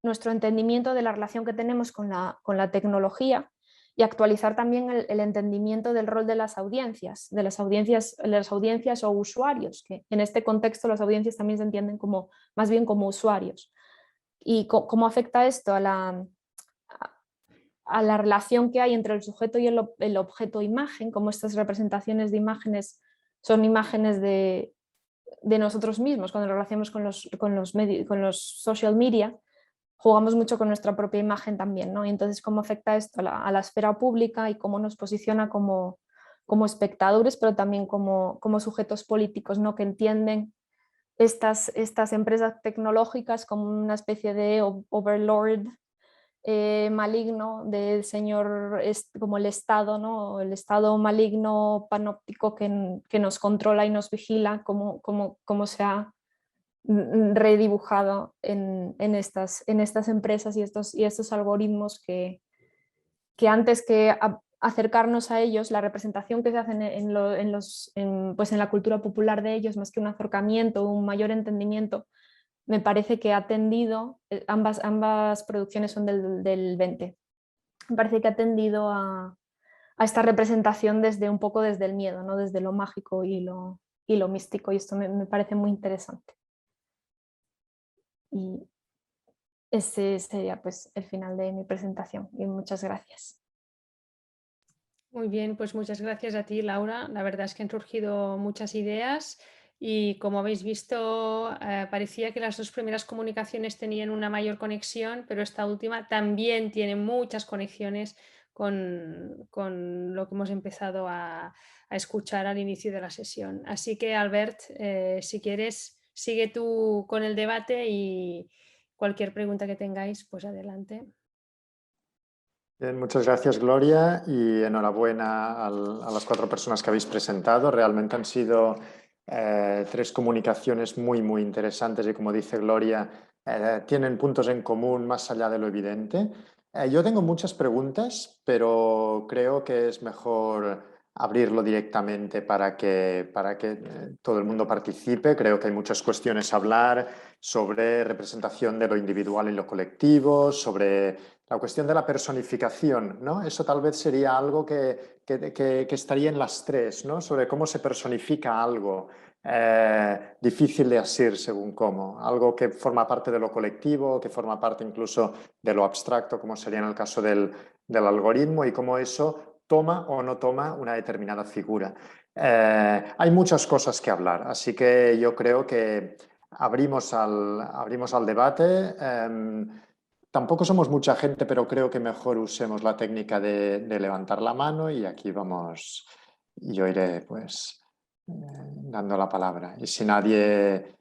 nuestro entendimiento de la relación que tenemos con la tecnología y actualizar también el entendimiento del rol de las audiencias o usuarios, que en este contexto las audiencias también se entienden más bien como usuarios. Y cómo afecta esto a la relación que hay entre el sujeto y el objeto imagen, como estas representaciones de imágenes son imágenes de nosotros mismos cuando nos relacionamos con los social media. Jugamos mucho con nuestra propia imagen también, ¿no? Y entonces cómo afecta esto a la esfera pública y cómo nos posiciona como espectadores, pero también como sujetos políticos, ¿no? Que entienden estas empresas tecnológicas como una especie de overlord maligno del señor, como el Estado, ¿no? El Estado maligno panóptico que nos controla y nos vigila, como se ha redibujado en estas empresas y estos algoritmos que antes que acercarnos a ellos, la representación que se hace en la cultura popular de ellos, más que un acercamiento, un mayor entendimiento, me parece que ha tendido, ambas producciones son del 20, me parece que ha tendido a esta representación un poco desde el miedo, ¿no? Desde lo mágico y lo místico, y esto me parece muy interesante. Y ese sería pues el final de mi presentación y muchas gracias. Muy bien, pues muchas gracias a ti, Laura. La verdad es que han surgido muchas ideas y como habéis visto parecía que las dos primeras comunicaciones tenían una mayor conexión, pero esta última también tiene muchas conexiones con lo que hemos empezado a escuchar al inicio de la sesión. Así que, Albert, si quieres, sigue tú con el debate y cualquier pregunta que tengáis, pues adelante. Bien, muchas gracias, Gloria, y enhorabuena a las 4 personas que habéis presentado. Realmente han sido 3 comunicaciones muy, muy interesantes y, como dice Gloria, tienen puntos en común más allá de lo evidente. Yo tengo muchas preguntas, pero creo que es mejor abrirlo directamente para que todo el mundo participe. Creo que hay muchas cuestiones a hablar sobre representación de lo individual y lo colectivo, sobre la cuestión de la personificación, ¿no? Eso tal vez sería algo que estaría en las 3, ¿no? Sobre cómo se personifica algo, difícil de asir según cómo, algo que forma parte de lo colectivo, que forma parte incluso de lo abstracto, como sería en el caso del algoritmo, y cómo eso toma o no toma una determinada figura. Hay muchas cosas que hablar, así que yo creo que abrimos al debate. Tampoco somos mucha gente, pero creo que mejor usemos la técnica de levantar la mano y aquí vamos, yo iré pues dando la palabra. Y si nadie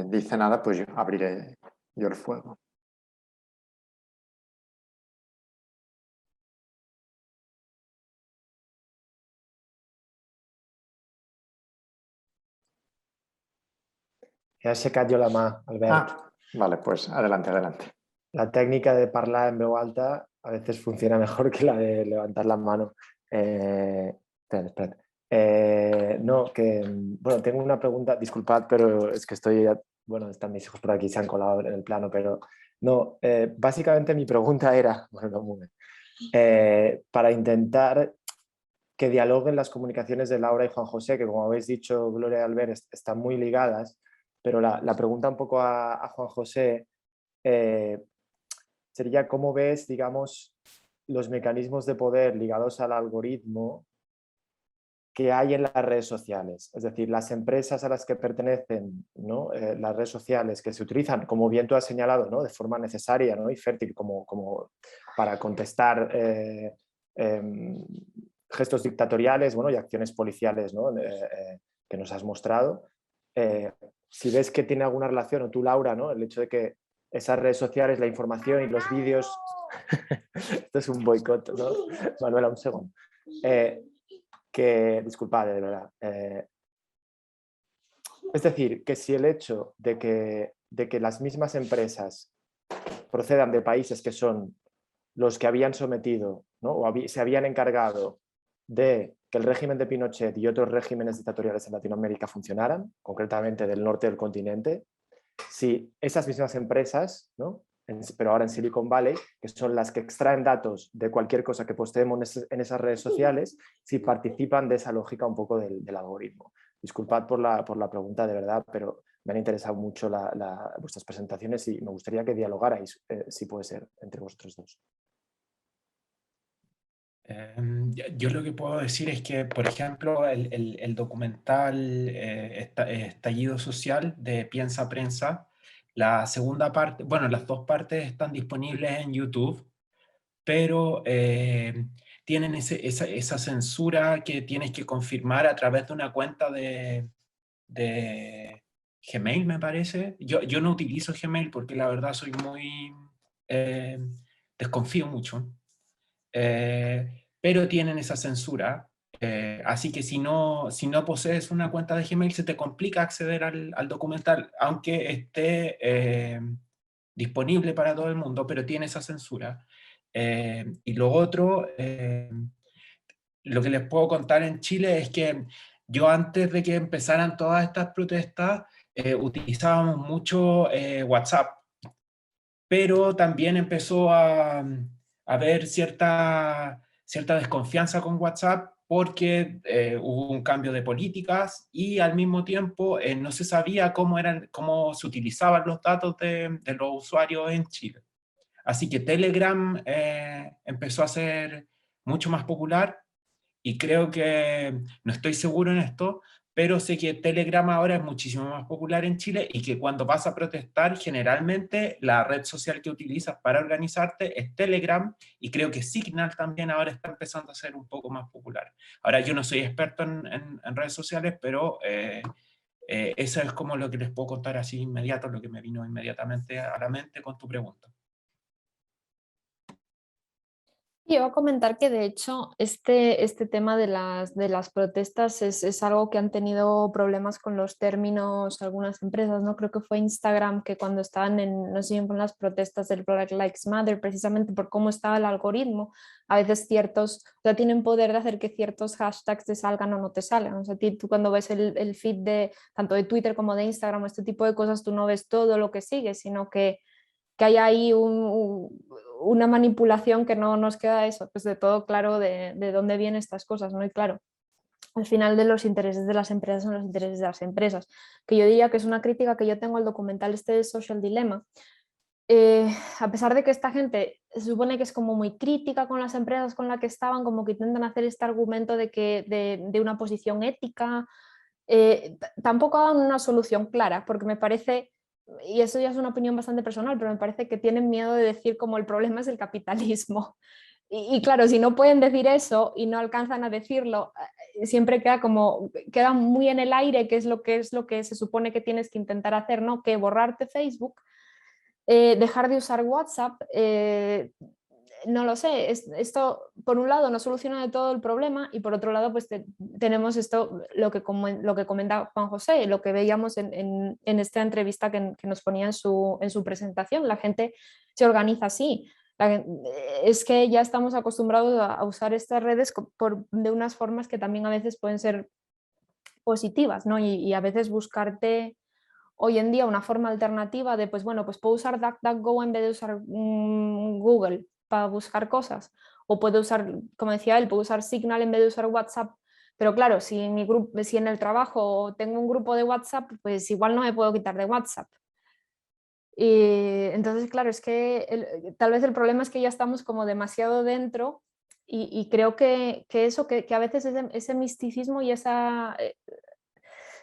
dice nada, pues yo abriré yo el fuego. Ja he aixecat jo la mà, Albert. Vale, pues adelante, adelante. La técnica de parlar en veu alta a veces funciona mejor que la de levantar la mano. Espera. No, bueno, tengo una pregunta, disculpad, pero es que están mis hijos por aquí, se han colado en el plano, pero no, básicamente mi pregunta era, para intentar que dialoguen las comunicaciones de Laura y Juan José, que como habéis dicho, Gloria y Albert, están muy ligadas, pero la pregunta un poco a Juan José sería cómo ves, digamos, los mecanismos de poder ligados al algoritmo que hay en las redes sociales. Es decir, las empresas a las que pertenecen, ¿no? Las redes sociales que se utilizan, como bien tú has señalado, ¿no? De forma necesaria, ¿no? Y fértil como para contestar gestos dictatoriales, bueno, y acciones policiales, ¿no? Que nos has mostrado. si ves que tiene alguna relación, o tú, Laura, ¿no? El hecho de que esas redes sociales, la información y los vídeos... Esto es un boicot, ¿no? Manuela, un segundo. Disculpad, de verdad. Es decir, que si el hecho de que las mismas empresas procedan de países que son los que habían sometido, ¿no? O se habían encargado de que el régimen de Pinochet y otros regímenes dictatoriales en Latinoamérica funcionaran, concretamente del norte del continente, si esas mismas empresas, ¿no? Pero ahora en Silicon Valley, que son las que extraen datos de cualquier cosa que posteemos en esas redes sociales, si participan de esa lógica un poco del algoritmo. Disculpad por la pregunta, de verdad, pero me han interesado mucho vuestras presentaciones y me gustaría que dialogarais, si puede ser, entre vosotros dos. Yo lo que puedo decir es que, por ejemplo, el documental Estallido Social de Piensa Prensa, la segunda parte, bueno, las dos partes están disponibles en YouTube, pero tienen esa censura que tienes que confirmar a través de una cuenta de Gmail, me parece. Yo no utilizo Gmail porque la verdad soy muy... desconfío mucho. Pero tienen esa censura, así que si no posees una cuenta de Gmail se te complica acceder al documental, aunque esté disponible para todo el mundo, pero tiene esa censura. Y lo otro, lo que les puedo contar en Chile es que yo, antes de que empezaran todas estas protestas, utilizábamos mucho WhatsApp, pero también empezó a haber cierta desconfianza con WhatsApp porque hubo un cambio de políticas y al mismo tiempo no se sabía cómo se utilizaban los datos de los usuarios en Chile. Así que Telegram empezó a ser mucho más popular y creo que, no estoy seguro en esto, pero sé que Telegram ahora es muchísimo más popular en Chile y que cuando vas a protestar, generalmente la red social que utilizas para organizarte es Telegram, y creo que Signal también ahora está empezando a ser un poco más popular. Ahora, yo no soy experto en redes sociales, pero eso es como lo que les puedo contar así inmediato, lo que me vino inmediatamente a la mente con tu pregunta. Yo iba a comentar que de hecho este tema de las protestas es algo que han tenido problemas con los términos algunas empresas, ¿no? Creo que fue Instagram que cuando estaban no sé, con las protestas del Black Lives Matter, precisamente por cómo estaba el algoritmo, a veces tienen poder de hacer que ciertos hashtags te salgan o no te salgan. O sea, tú cuando ves el feed tanto de Twitter como de Instagram, este tipo de cosas, tú no ves todo lo que sigue, sino que hay ahí una manipulación que no nos queda eso, pues de todo claro de dónde vienen estas cosas, ¿no? Y claro, al final de los intereses de las empresas son los intereses de las empresas, que yo diría que es una crítica que yo tengo al documental de Social Dilemma. A pesar de que esta gente se supone que es como muy crítica con las empresas con las que estaban, como que intentan hacer este argumento de una posición ética, tampoco dan una solución clara, porque me parece... Y eso ya es una opinión bastante personal, pero me parece que tienen miedo de decir como el problema es el capitalismo. Y claro, si no pueden decir eso y no alcanzan a decirlo, siempre queda muy en el aire qué es lo que se supone que tienes que intentar hacer, ¿no? Que borrarte Facebook, dejar de usar WhatsApp, no lo sé, esto por un lado no soluciona de todo el problema y por otro lado pues tenemos esto, lo que comenta Juan José, lo que veíamos en esta entrevista que nos ponía en su presentación. La gente se organiza así, es que ya estamos acostumbrados a usar estas redes de unas formas que también a veces pueden ser positivas, ¿no? Y a veces buscarte hoy en día una forma alternativa de, pues bueno, pues puedo usar DuckDuckGo en vez de usar Google para buscar cosas, o puedo usar, como decía él, puedo usar Signal en vez de usar WhatsApp, pero claro, si en el trabajo tengo un grupo de WhatsApp, pues igual no me puedo quitar de WhatsApp. Y entonces, claro, es que tal vez el problema es que ya estamos como demasiado dentro y creo que eso, que a veces ese misticismo y esa...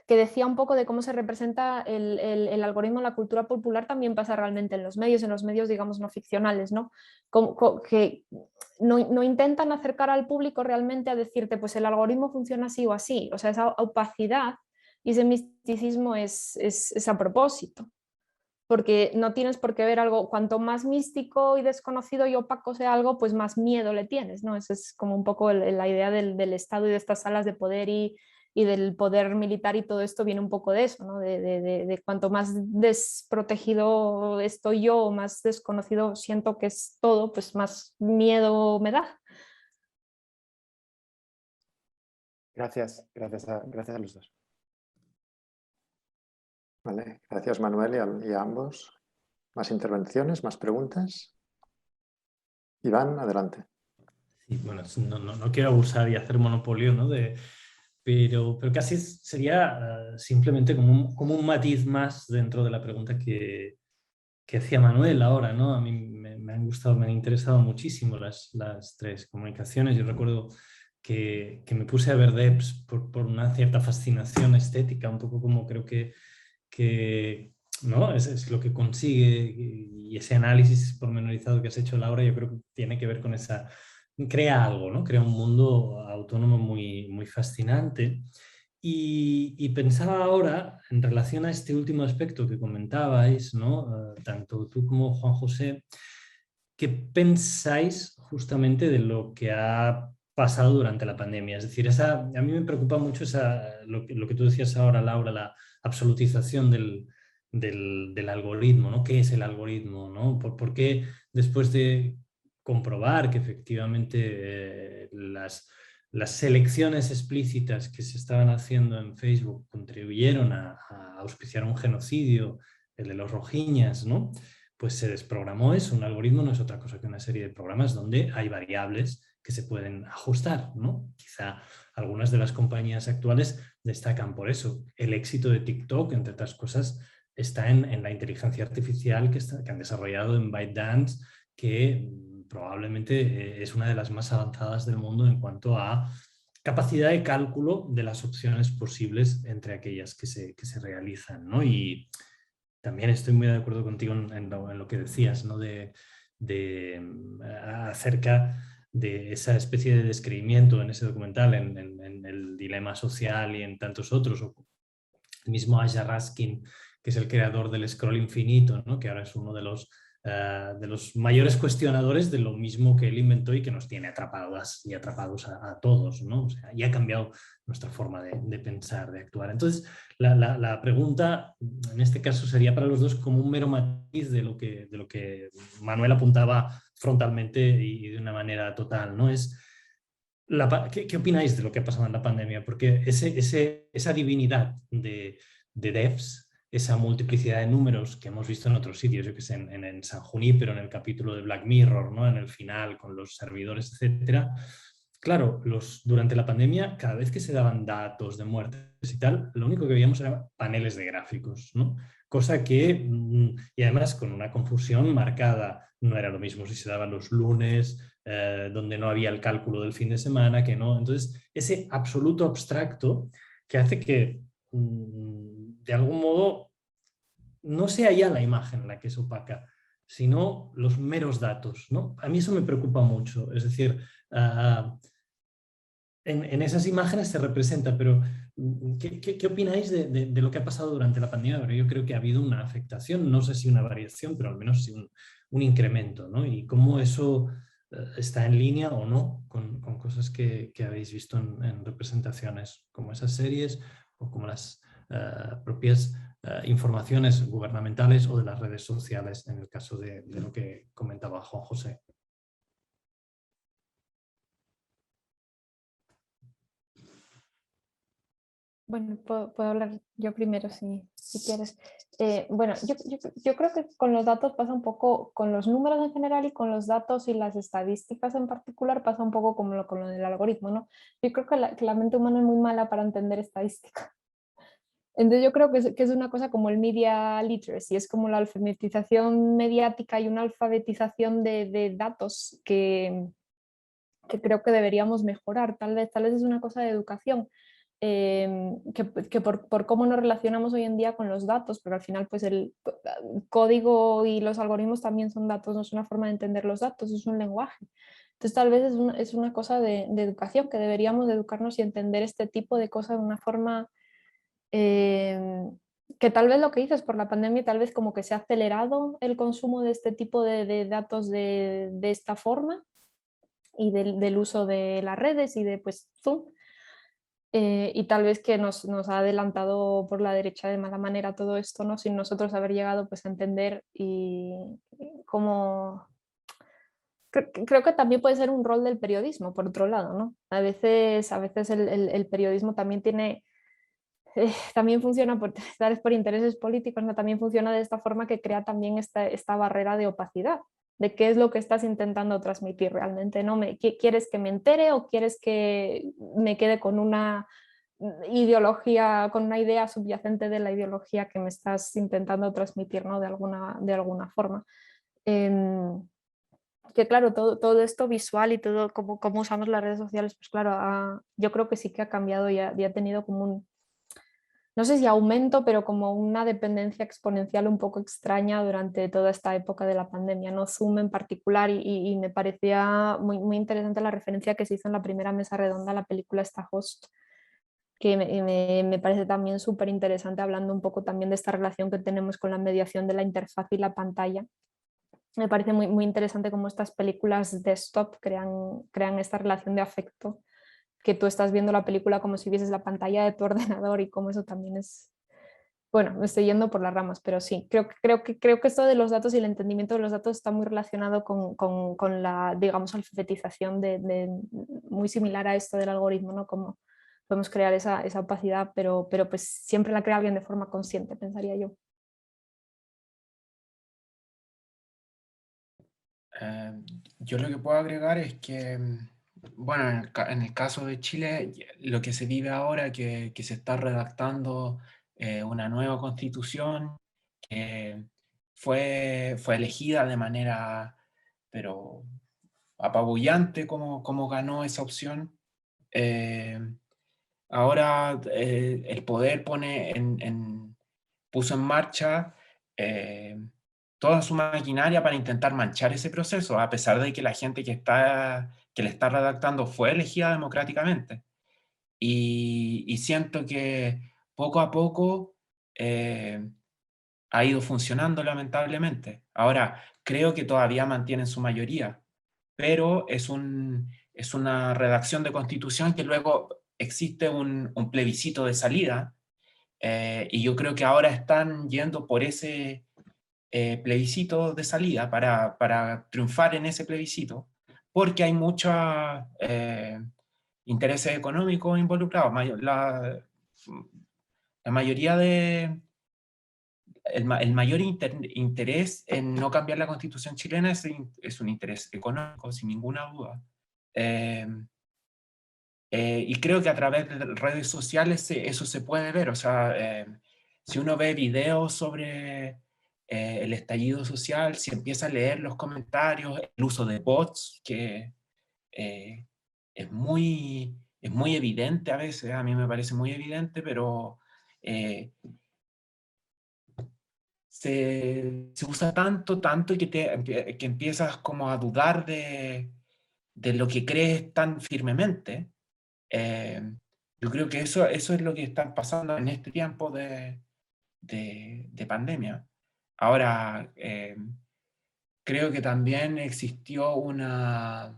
que decía un poco de cómo se representa el algoritmo en la cultura popular, también pasa realmente en los medios, digamos, no ficcionales, ¿no? Que no intentan acercar al público realmente a decirte, pues el algoritmo funciona así o así, o sea, esa opacidad Y ese misticismo es a propósito, porque no tienes por qué ver algo, cuanto más místico y desconocido y opaco sea algo, pues más miedo le tienes, ¿no? Esa es como un poco la idea del Estado y de estas salas de poder y del poder militar, y todo esto viene un poco de eso, ¿no? De cuanto más desprotegido estoy yo, o más desconocido siento que es todo, pues más miedo me da. Gracias a los dos. Vale, gracias Manuel y a ambos. ¿Más intervenciones, más preguntas? Iván, adelante. Sí, bueno, no quiero abusar y hacer monopolio, ¿no? Pero casi sería simplemente como un matiz más dentro de la pregunta que hacía Manuel ahora, ¿no? A mí me han gustado, me han interesado muchísimo las tres comunicaciones. Yo recuerdo que me puse a ver DEPS por una cierta fascinación estética, un poco como creo que ¿no? Es lo que consigue, y ese análisis pormenorizado que has hecho, Laura, yo creo que tiene que ver con esa... Crea algo, ¿no? Crea un mundo autónomo muy fascinante. Y pensaba ahora, en relación a este último aspecto que comentabais, ¿no? Tanto tú como Juan José, ¿qué pensáis justamente de lo que ha pasado durante la pandemia? Es decir, a mí me preocupa mucho lo que tú decías ahora, Laura, la absolutización del algoritmo, ¿no? ¿Qué es el algoritmo, ¿no? ¿Por qué después de comprobar que efectivamente las selecciones explícitas que se estaban haciendo en Facebook contribuyeron a auspiciar un genocidio, el de los rohinyas, ¿no? Pues se desprogramó eso? Un algoritmo no es otra cosa que una serie de programas donde hay variables que se pueden ajustar, ¿no? Quizá algunas de las compañías actuales destacan por eso. El éxito de TikTok, entre otras cosas, está en la inteligencia artificial que han desarrollado en ByteDance, que probablemente es una de las más avanzadas del mundo en cuanto a capacidad de cálculo de las opciones posibles entre aquellas que se realizan, ¿no? Y también estoy muy de acuerdo contigo en lo que decías, ¿no? Acerca de esa especie de descreimiento en ese documental, en el dilema social y en tantos otros. O el mismo Aja Raskin, que es el creador del scroll infinito, ¿no? Que ahora es uno de los mayores cuestionadores de lo mismo que él inventó y que nos tiene atrapados a todos, ¿no? O sea, y ha cambiado nuestra forma de pensar, de actuar. Entonces, la pregunta en este caso sería para los dos como un mero matiz de lo que Manuel apuntaba frontalmente y de una manera total, ¿no? ¿Qué opináis de lo que ha pasado en la pandemia? Porque esa divinidad de devs, esa multiplicidad de números que hemos visto en otros sitios, yo que sé, en San Junípero, en el capítulo de Black Mirror, ¿no? En el final, con los servidores, etcétera. Claro, durante la pandemia, cada vez que se daban datos de muertes y tal, lo único que veíamos eran paneles de gráficos, ¿no? Cosa que, y además con una confusión marcada, no era lo mismo si se daban los lunes, donde no había el cálculo del fin de semana, que no. Entonces, ese absoluto abstracto que hace que, de algún modo, no sea ya la imagen la que es opaca, sino los meros datos, ¿no? A mí eso me preocupa mucho. Es decir, en esas imágenes se representa, pero ¿qué opináis de lo que ha pasado durante la pandemia? Pero yo creo que ha habido una afectación, no sé si una variación, pero al menos sí un incremento, ¿no? Y cómo eso está en línea o no con cosas que habéis visto en representaciones como esas series o como las propias informaciones gubernamentales o de las redes sociales, en el caso de lo que comentaba Juan José. Bueno, puedo hablar yo primero si quieres. Bueno, yo creo que con los datos pasa un poco, con los números en general y con los datos y las estadísticas en particular pasa un poco como con lo del algoritmo, ¿no? Yo creo que la mente humana es muy mala para entender estadística. Entonces yo creo que es una cosa como el media literacy, es como la alfabetización mediática y una alfabetización de datos que creo que deberíamos mejorar. Tal vez es una cosa de educación. Que por cómo nos relacionamos hoy en día con los datos, pero al final pues el código y los algoritmos también son datos, no es una forma de entender los datos, es un lenguaje. Entonces tal vez es una cosa de educación, que deberíamos de educarnos y entender este tipo de cosas de una forma que tal vez lo que dices por la pandemia, tal vez como que se ha acelerado el consumo de este tipo de datos de esta forma y del uso de las redes y de pues Zoom. Y tal vez que nos ha adelantado por la derecha de mala manera todo esto, ¿no? Sin nosotros haber llegado pues, a entender y cómo... Creo que también puede ser un rol del periodismo, por otro lado, ¿no? A veces el periodismo también tiene... también funciona tal vez por intereses políticos, ¿no? También funciona de esta forma que crea también esta barrera de opacidad, de qué es lo que estás intentando transmitir realmente, ¿no? ¿Quieres que me entere o quieres que me quede con una ideología, con una idea subyacente de la ideología que me estás intentando transmitir, ¿no? De alguna forma? Que claro, todo esto visual y todo cómo usamos las redes sociales, pues claro, yo creo que sí que ha cambiado y ha tenido como un, no sé si aumento, pero como una dependencia exponencial un poco extraña durante toda esta época de la pandemia, ¿no? Zoom en particular, y me parecía muy interesante la referencia que se hizo en la primera mesa redonda a la película esta Host, que me parece también súper interesante, hablando un poco también de esta relación que tenemos con la mediación de la interfaz y la pantalla. Me parece muy interesante cómo estas películas desktop crean esta relación de afecto, que tú estás viendo la película como si vieses la pantalla de tu ordenador, y cómo eso también es... Bueno, me estoy yendo por las ramas, pero sí, creo que esto de los datos y el entendimiento de los datos está muy relacionado con la, digamos, alfabetización muy similar a esto del algoritmo, ¿no? Como podemos crear esa opacidad, pero pues siempre la crea alguien de forma consciente, pensaría yo. Yo lo que puedo agregar es que, bueno, en el caso de Chile, lo que se vive ahora, que se está redactando una nueva constitución que fue elegida de manera, pero apabullante, como ganó esa opción. Ahora el poder puso en marcha toda su maquinaria para intentar manchar ese proceso, a pesar de que la gente que le está redactando fue elegida democráticamente. Y siento que poco a poco ha ido funcionando, lamentablemente. Ahora, creo que todavía mantienen su mayoría, pero es una redacción de constitución que luego existe un plebiscito de salida, y yo creo que ahora están yendo por ese plebiscito de salida para triunfar en ese plebiscito, porque hay muchos intereses económicos involucrados. La mayoría el mayor interés en no cambiar la constitución chilena es un interés económico, sin ninguna duda. Y creo que a través de redes sociales eso se puede ver. O sea, si uno ve videos sobre el estallido social, si empieza a leer los comentarios, el uso de bots, que es muy evidente a veces, a mí me parece muy evidente, pero se usa tanto que empiezas como a dudar de lo que crees tan firmemente. Yo creo que eso es lo que está pasando en este tiempo de pandemia. Ahora, creo que también existió una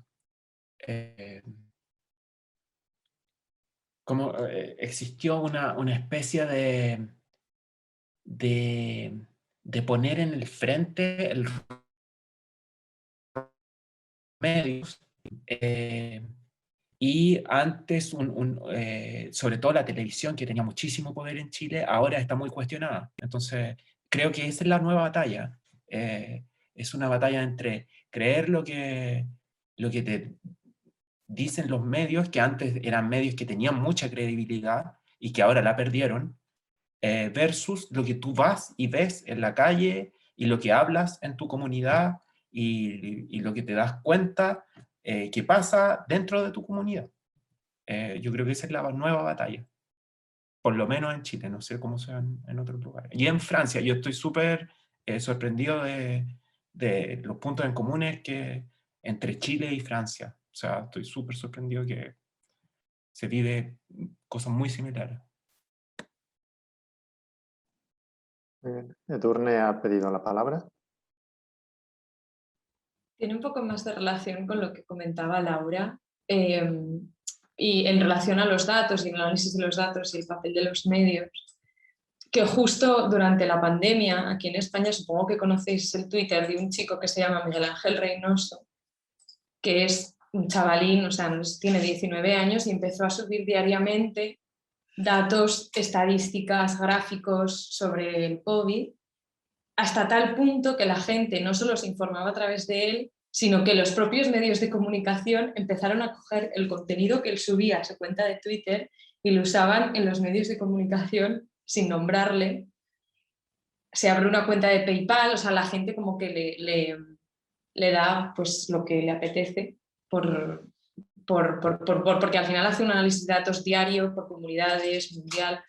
especie de poner en el frente el medios, y antes, sobre todo la televisión, que tenía muchísimo poder en Chile, ahora está muy cuestionada. Entonces, creo que esa es la nueva batalla. Es una batalla entre creer lo que te dicen los medios, que antes eran medios que tenían mucha credibilidad y que ahora la perdieron, versus lo que tú vas y ves en la calle y lo que hablas en tu comunidad y lo que te das cuenta que pasa dentro de tu comunidad. Yo creo que esa es la nueva batalla, por lo menos en Chile, no sé cómo sea en otros lugares. Y en Francia, yo estoy súper sorprendido de los puntos en comunes que entre Chile y Francia. O sea, estoy súper sorprendido que se vive cosas muy similares. Muy bien. Edurne ha pedido la palabra. Tiene un poco más de relación con lo que comentaba Laura y en relación a los datos y el análisis de los datos y el papel de los medios, que justo durante la pandemia, aquí en España, supongo que conocéis el Twitter de un chico que se llama Miguel Ángel Reynoso, que es un chavalín, o sea, tiene 19 años y empezó a subir diariamente datos, estadísticas, gráficos sobre el COVID, hasta tal punto que la gente no solo se informaba a través de él, sino que los propios medios de comunicación empezaron a coger el contenido que él subía a su cuenta de Twitter y lo usaban en los medios de comunicación sin nombrarle. Se abre una cuenta de PayPal, o sea, la gente como que le da pues lo que le apetece porque al final hace un análisis de datos diario por comunidades, mundial.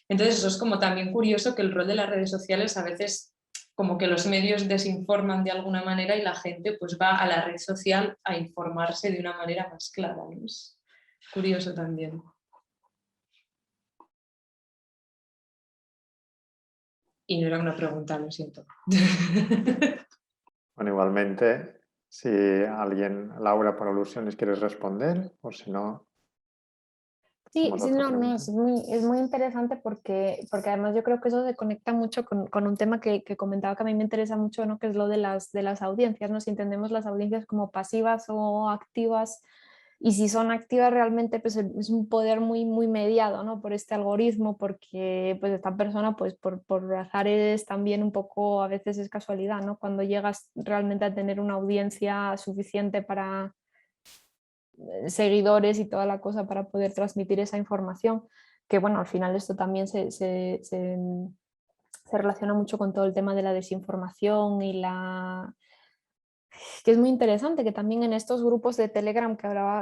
Entonces eso es como también curioso que el rol de las redes sociales a veces como que los medios desinforman de alguna manera y la gente pues va a la red social a informarse de una manera más clara, ¿no? Es curioso también. Y no era una pregunta, lo siento. Bueno, igualmente, si alguien, Laura, por alusiones, quieres responder, o si no... Sí, no, es muy interesante porque además yo creo que eso se conecta mucho con un tema que comentaba que a mí me interesa mucho, ¿no? Que es lo de las audiencias, ¿no? Si entendemos las audiencias como pasivas o activas, y si son activas realmente pues es un poder muy mediado, ¿no? Por este algoritmo, porque pues esta persona pues por azares también un poco a veces es casualidad, ¿no? Cuando llegas realmente a tener una audiencia suficiente para seguidores y toda la cosa para poder transmitir esa información, que bueno, al final esto también se relaciona mucho con todo el tema de la desinformación y que es muy interesante, que también en estos grupos de Telegram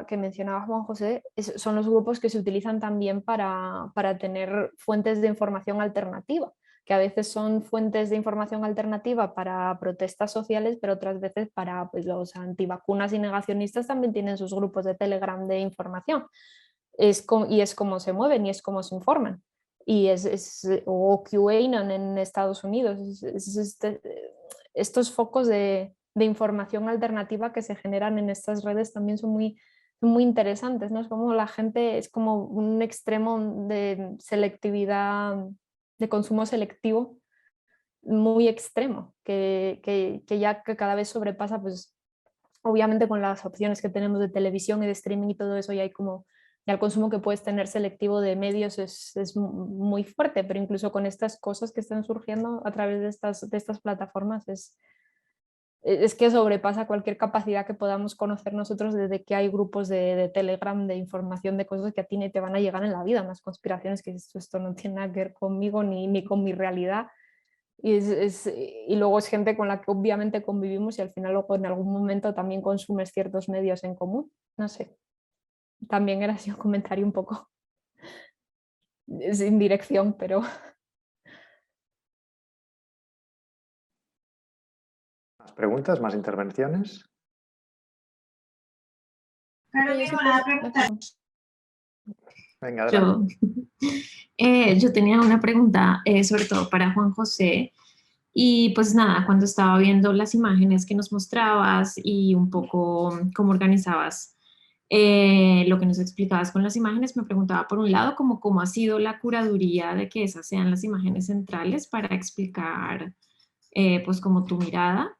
que mencionaba Juan José, son los grupos que se utilizan también para tener fuentes de información alternativa, que a veces son fuentes de información alternativa para protestas sociales, pero otras veces para pues, los antivacunas y negacionistas también tienen sus grupos de Telegram de información. Y es como se mueven y es como se informan. Y o QAnon en Estados Unidos, estos focos de información alternativa que se generan en estas redes también son muy interesantes, ¿no? Es como la gente, es como un extremo de selectividad, de consumo selectivo muy extremo, que ya que cada vez sobrepasa, pues obviamente con las opciones que tenemos de televisión y de streaming y todo eso, ya hay como, ya el consumo que puedes tener selectivo de medios es muy fuerte, pero incluso con estas cosas que están surgiendo a través de estas plataformas es que sobrepasa cualquier capacidad que podamos conocer nosotros, desde que hay grupos de Telegram de información de cosas que a ti ni te van a llegar en la vida, unas conspiraciones que esto no tiene nada que ver conmigo ni con mi realidad. Y luego es gente con la que obviamente convivimos y al final luego en algún momento también consumes ciertos medios en común. No sé, también era así un comentario un poco sin dirección, pero... ¿Más preguntas? ¿Más intervenciones? Claro, tengo una pregunta. Venga, adelante. Yo tenía una pregunta sobre todo para Juan José. Y pues nada, cuando estaba viendo las imágenes que nos mostrabas y un poco cómo organizabas lo que nos explicabas con las imágenes, me preguntaba por un lado cómo ha sido la curaduría de que esas sean las imágenes centrales para explicar pues como tu mirada.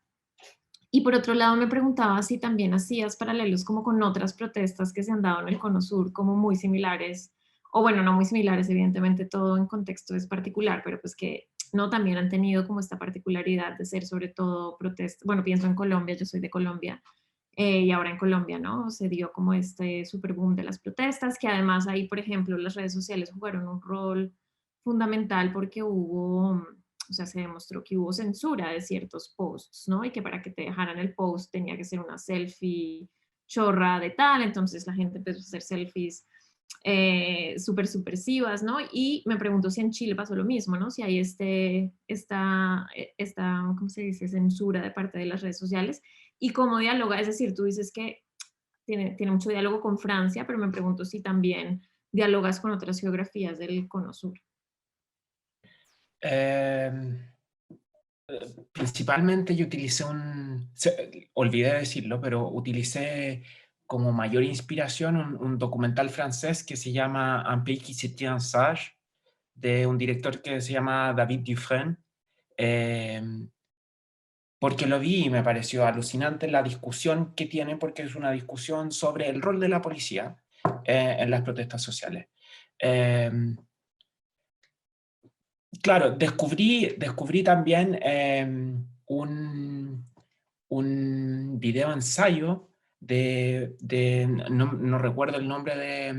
Y por otro lado me preguntaba si también hacías paralelos como con otras protestas que se han dado en el Cono Sur, como muy similares, o bueno, no muy similares, evidentemente todo en contexto es particular, pero pues que no también han tenido como esta particularidad de ser sobre todo protestas. Bueno, pienso en Colombia, yo soy de Colombia, y ahora en Colombia, ¿no? Se dio como este super boom de las protestas, que además ahí, por ejemplo, las redes sociales jugaron un rol fundamental porque hubo... O sea, se demostró que hubo censura de ciertos posts, ¿no? Y que para que te dejaran el post tenía que ser una selfie chorra de tal, entonces la gente empezó a hacer selfies súper subversivas, ¿no? Y me pregunto si en Chile pasó lo mismo, ¿no? Si hay esta ¿cómo se dice? Censura de parte de las redes sociales y cómo dialoga, es decir, tú dices que tiene mucho diálogo con Francia, pero me pregunto si también dialogas con otras geografías del Cono Sur. principalmente yo utilicé olvidé decirlo, pero utilicé como mayor inspiración un documental francés que se llama Un pays qui se tient sage, de un director que se llama David Dufresne, porque lo vi y me pareció alucinante la discusión que tiene, porque es una discusión sobre el rol de la policía en las protestas sociales. Claro, descubrí también un video ensayo no recuerdo el nombre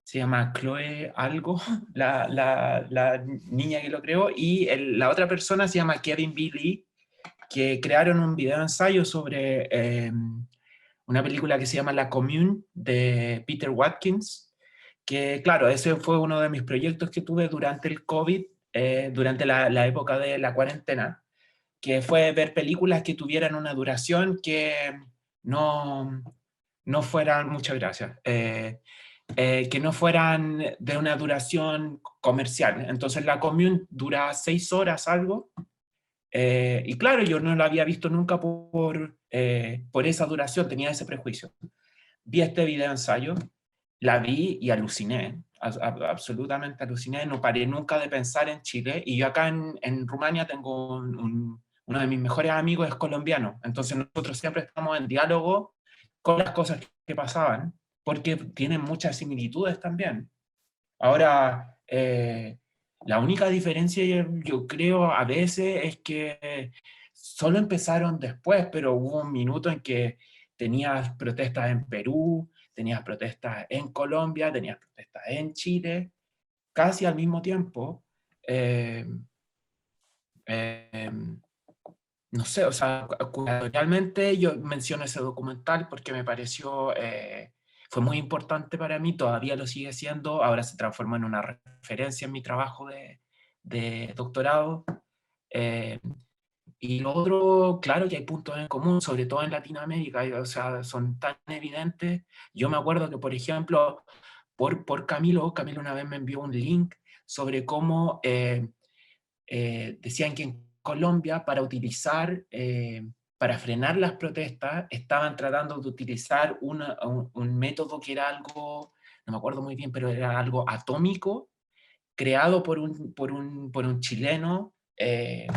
se llama Chloe algo, la niña que lo creó, y la otra persona se llama Kevin B. Lee, que crearon un video ensayo sobre una película que se llama La Commune, de Peter Watkins, que claro, ese fue uno de mis proyectos que tuve durante el COVID, durante la época de la cuarentena, que fue ver películas que tuvieran una duración que no fueran, muchas gracias, que no fueran de una duración comercial. Entonces La Commune dura 6 horas algo, y claro, yo no la había visto nunca por esa duración, tenía ese prejuicio. Vi este video ensayo, la vi y aluciné, absolutamente aluciné, no paré nunca de pensar en Chile, y yo acá en Rumania tengo uno de mis mejores amigos es colombiano, entonces nosotros siempre estamos en diálogo con las cosas que pasaban, porque tienen muchas similitudes también. Ahora, la única diferencia, yo creo, a veces es que solo empezaron después, pero hubo un minuto en que tenías protestas en Perú, tenías protestas en Colombia, tenías protestas en Chile, casi al mismo tiempo. No sé, o sea, curatorialmente yo menciono ese documental porque me pareció, fue muy importante para mí, todavía lo sigue siendo, ahora se transformó en una referencia en mi trabajo de doctorado. Y lo otro, claro que hay puntos en común, sobre todo en Latinoamérica, o sea, son tan evidentes. Yo me acuerdo que, por ejemplo, por Camilo una vez me envió un link sobre cómo decían que en Colombia para frenar las protestas, estaban tratando de utilizar un método que era algo, no me acuerdo muy bien, pero era algo atómico, creado por un chileno, que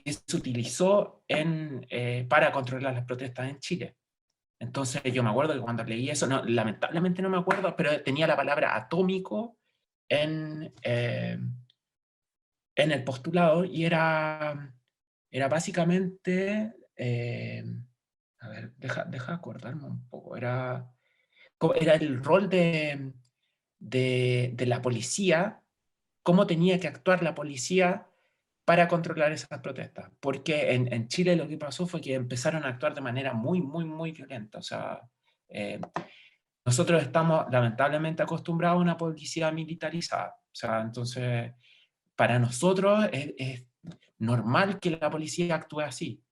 se utilizó para controlar las protestas en Chile. Entonces yo me acuerdo que cuando leí eso, lamentablemente no me acuerdo, pero tenía la palabra atómico en el postulado, y era básicamente, a ver, deja acordarme un poco, era el rol de la policía, cómo tenía que actuar la policía para controlar esas protestas, porque en Chile lo que pasó fue que empezaron a actuar de manera muy, muy, muy violenta. O sea, nosotros estamos lamentablemente acostumbrados a una policía militarizada. O sea, entonces, para nosotros es normal que la policía actúe así.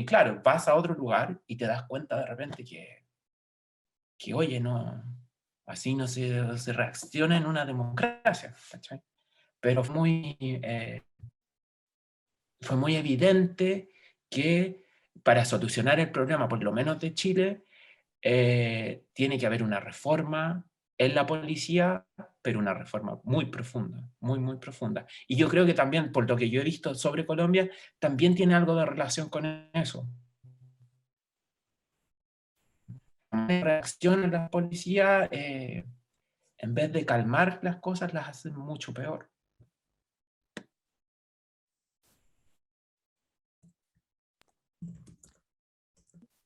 Claro, vas a otro lugar y te das cuenta de repente que oye, no, así no se reacciona en una democracia, ¿cachai? Pero fue muy evidente que para solucionar el problema, por lo menos de Chile, tiene que haber una reforma en la policía, pero una reforma muy profunda, muy, muy profunda. Y yo creo que también, por lo que yo he visto sobre Colombia, también tiene algo de relación con eso. La reacción de la policía, en vez de calmar las cosas, las hacen mucho peor.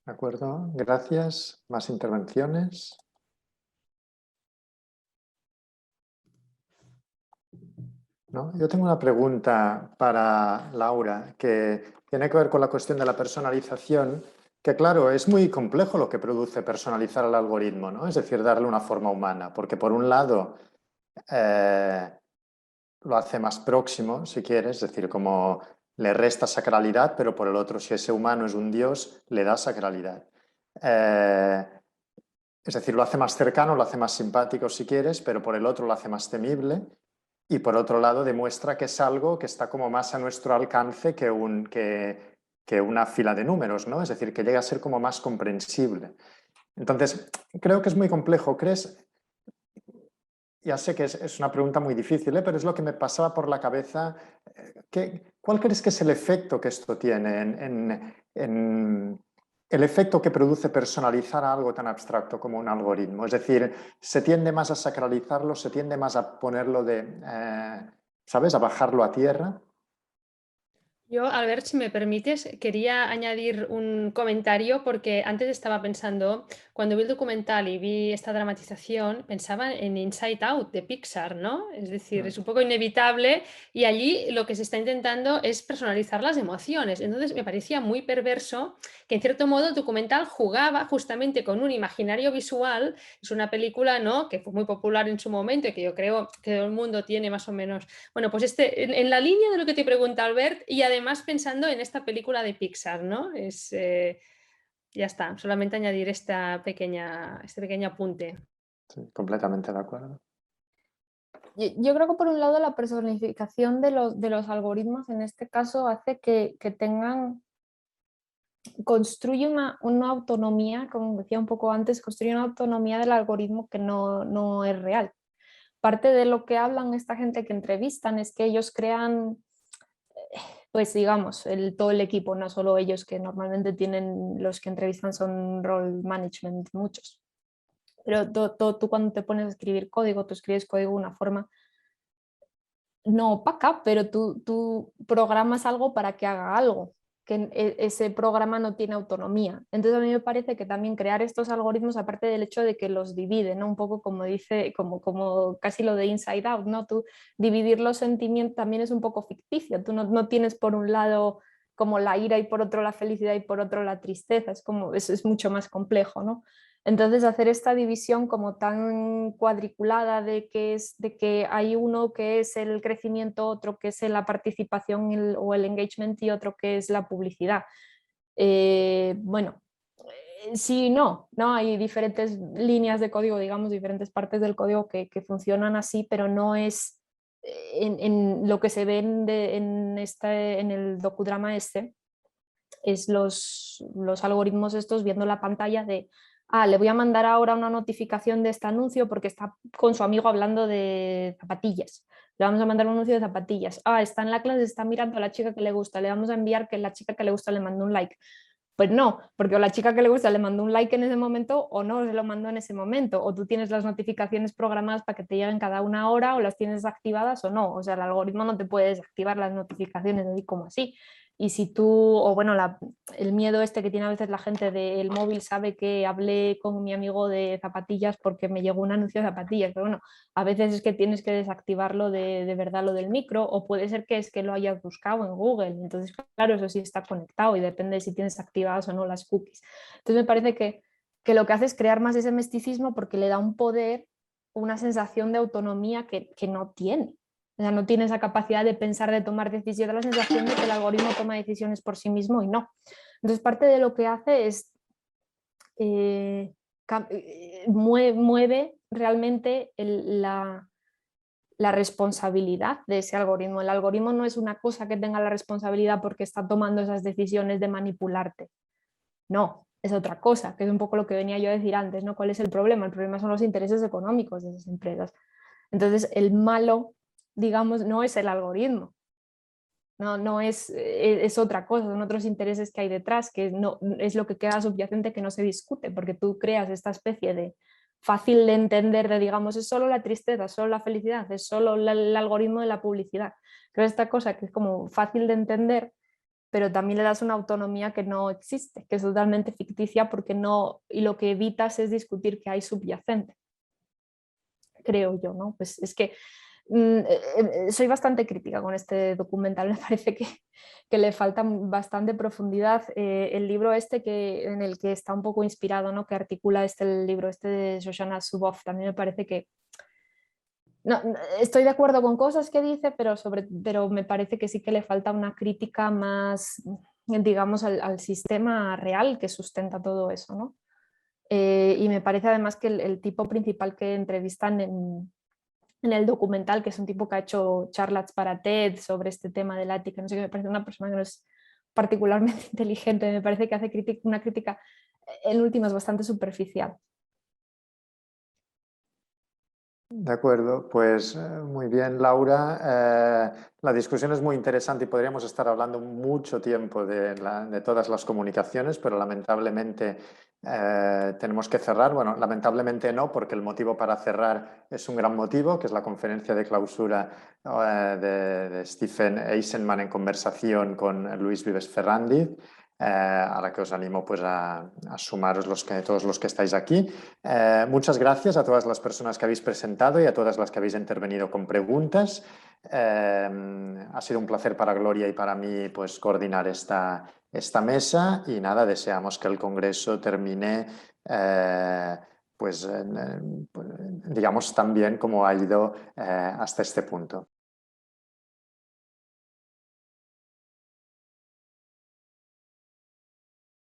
De acuerdo, gracias. ¿Más intervenciones? ¿No? Yo tengo una pregunta para Laura que tiene que ver con la cuestión de la personalización, que claro, es muy complejo lo que produce personalizar el algoritmo, ¿no? Es decir, darle una forma humana, porque por un lado lo hace más próximo, si quieres, es decir, como le resta sacralidad, pero por el otro, si ese humano es un dios, le da sacralidad. Es decir, lo hace más cercano, lo hace más simpático si quieres, pero por el otro lo hace más temible. y por otro lado demuestra que es algo que está como más a nuestro alcance que una fila de números, ¿no? Es decir, que llega a ser como más comprensible. Entonces, creo que es muy complejo. ¿Crees? Ya sé que es una pregunta muy difícil, pero es lo que me pasaba por la cabeza. ¿Cuál crees que es el efecto que esto tiene en el efecto que produce personalizar algo tan abstracto como un algoritmo? Es decir, ¿se tiende más a sacralizarlo, se tiende más a ponerlo ¿sabes?, a bajarlo a tierra? Yo, Albert, si me permites, quería añadir un comentario porque antes estaba pensando, cuando vi el documental y vi esta dramatización, pensaba en Inside Out de Pixar, ¿no? Es decir, es un poco inevitable y allí lo que se está intentando es personalizar las emociones. Entonces me parecía muy perverso que en cierto modo el documental jugaba justamente con un imaginario visual. Es una película, ¿no?, que fue muy popular en su momento y que yo creo que todo el mundo tiene más o menos. Bueno, pues en la línea de lo que te pregunta Albert y además pensando en esta película de Pixar, ¿no? Ya está, solamente añadir este pequeño apunte. Sí, completamente de acuerdo. Yo creo que por un lado la personificación de los algoritmos en este caso hace que construye una autonomía, como decía un poco antes, construye una autonomía del algoritmo que no es real. Parte de lo que hablan esta gente que entrevistan es que ellos crean, pues digamos, todo el equipo, no solo ellos, que normalmente tienen, los que entrevistan son role management, muchos. Pero tú cuando te pones a escribir código, tú escribes código de una forma no opaca, pero tú programas algo para que haga algo, que ese programa no tiene autonomía. Entonces a mí me parece que también crear estos algoritmos, aparte del hecho de que los divide, ¿no?, un poco como dice, como casi lo de Inside Out, ¿no?, tú dividir los sentimientos también es un poco ficticio, tú no tienes por un lado como la ira y por otro la felicidad y por otro la tristeza, es mucho más complejo, ¿no? Entonces hacer esta división como tan cuadriculada de que hay uno que es el crecimiento, otro que es la participación o el engagement y otro que es la publicidad. Bueno, sí y no, hay diferentes líneas de código, digamos, diferentes partes del código que funcionan así, pero no es en lo que se ve en el docudrama es los algoritmos estos viendo la pantalla de le voy a mandar ahora una notificación de este anuncio porque está con su amigo hablando de zapatillas. Le vamos a mandar un anuncio de zapatillas. Está en la clase, está mirando a la chica que le gusta. Le vamos a enviar que la chica que le gusta le mandó un like. Pues no, porque o la chica que le gusta le mandó un like en ese momento o no se lo mandó en ese momento. O tú tienes las notificaciones programadas para que te lleguen cada una hora o las tienes desactivadas o no. O sea, el algoritmo no te puede desactivar las notificaciones así como así. Y si tú, o bueno, el miedo que tiene a veces la gente del móvil sabe que hablé con mi amigo de zapatillas porque me llegó un anuncio de zapatillas, pero bueno, a veces es que tienes que desactivarlo de verdad lo del micro, o puede ser que es que lo hayas buscado en Google, entonces claro, eso sí está conectado y depende de si tienes activadas o no las cookies. Entonces me parece que lo que hace es crear más ese misticismo porque le da un poder, una sensación de autonomía que no tiene. O sea, no tiene esa capacidad de pensar, de tomar decisiones, la sensación de que el algoritmo toma decisiones por sí mismo y no. Entonces, parte de lo que hace es mueve realmente la responsabilidad de ese algoritmo. El algoritmo no es una cosa que tenga la responsabilidad porque está tomando esas decisiones de manipularte. No, es otra cosa, que es un poco lo que venía yo a decir antes, ¿no? ¿Cuál es el problema? El problema son los intereses económicos de esas empresas. Entonces, el malo, digamos, no es el algoritmo, no es otra cosa, son otros intereses que hay detrás, que no, es lo que queda subyacente que no se discute, porque tú creas esta especie de fácil de entender de, digamos, es solo la tristeza, es solo la felicidad, es solo el algoritmo de la publicidad. Creo esta cosa que es como fácil de entender, pero también le das una autonomía que no existe, que es totalmente ficticia porque no, y lo que evitas es discutir qué hay subyacente. Creo yo, ¿no? Pues es que soy bastante crítica con este documental, me parece que le falta bastante profundidad. El libro en el que está un poco inspirado, ¿no?, que articula el libro de Shoshana Zuboff, también me parece que no, estoy de acuerdo con cosas que dice, pero me parece que sí que le falta una crítica más, digamos, al sistema real que sustenta todo eso, ¿no? Y me parece además que el tipo principal que entrevistan en en el documental, que es un tipo que ha hecho charlas para TED sobre este tema de la ética, no sé qué, me parece una persona que no es particularmente inteligente, me parece que hace una crítica en últimas bastante superficial. De acuerdo, pues muy bien, Laura. La discusión es muy interesante y podríamos estar hablando mucho tiempo de todas las comunicaciones, pero lamentablemente tenemos que cerrar. Bueno, lamentablemente no, porque el motivo para cerrar es un gran motivo, que es la conferencia de clausura de Stephen Eisenman en conversación con Luis Vives Ferrandiz. A la que os animo pues, a sumaros todos los que estáis aquí. Muchas gracias a todas las personas que habéis presentado y a todas las que habéis intervenido con preguntas. Ha sido un placer para Gloria y para mí pues, coordinar esta mesa y nada, deseamos que el Congreso termine pues, digamos tan bien como ha ido hasta este punto.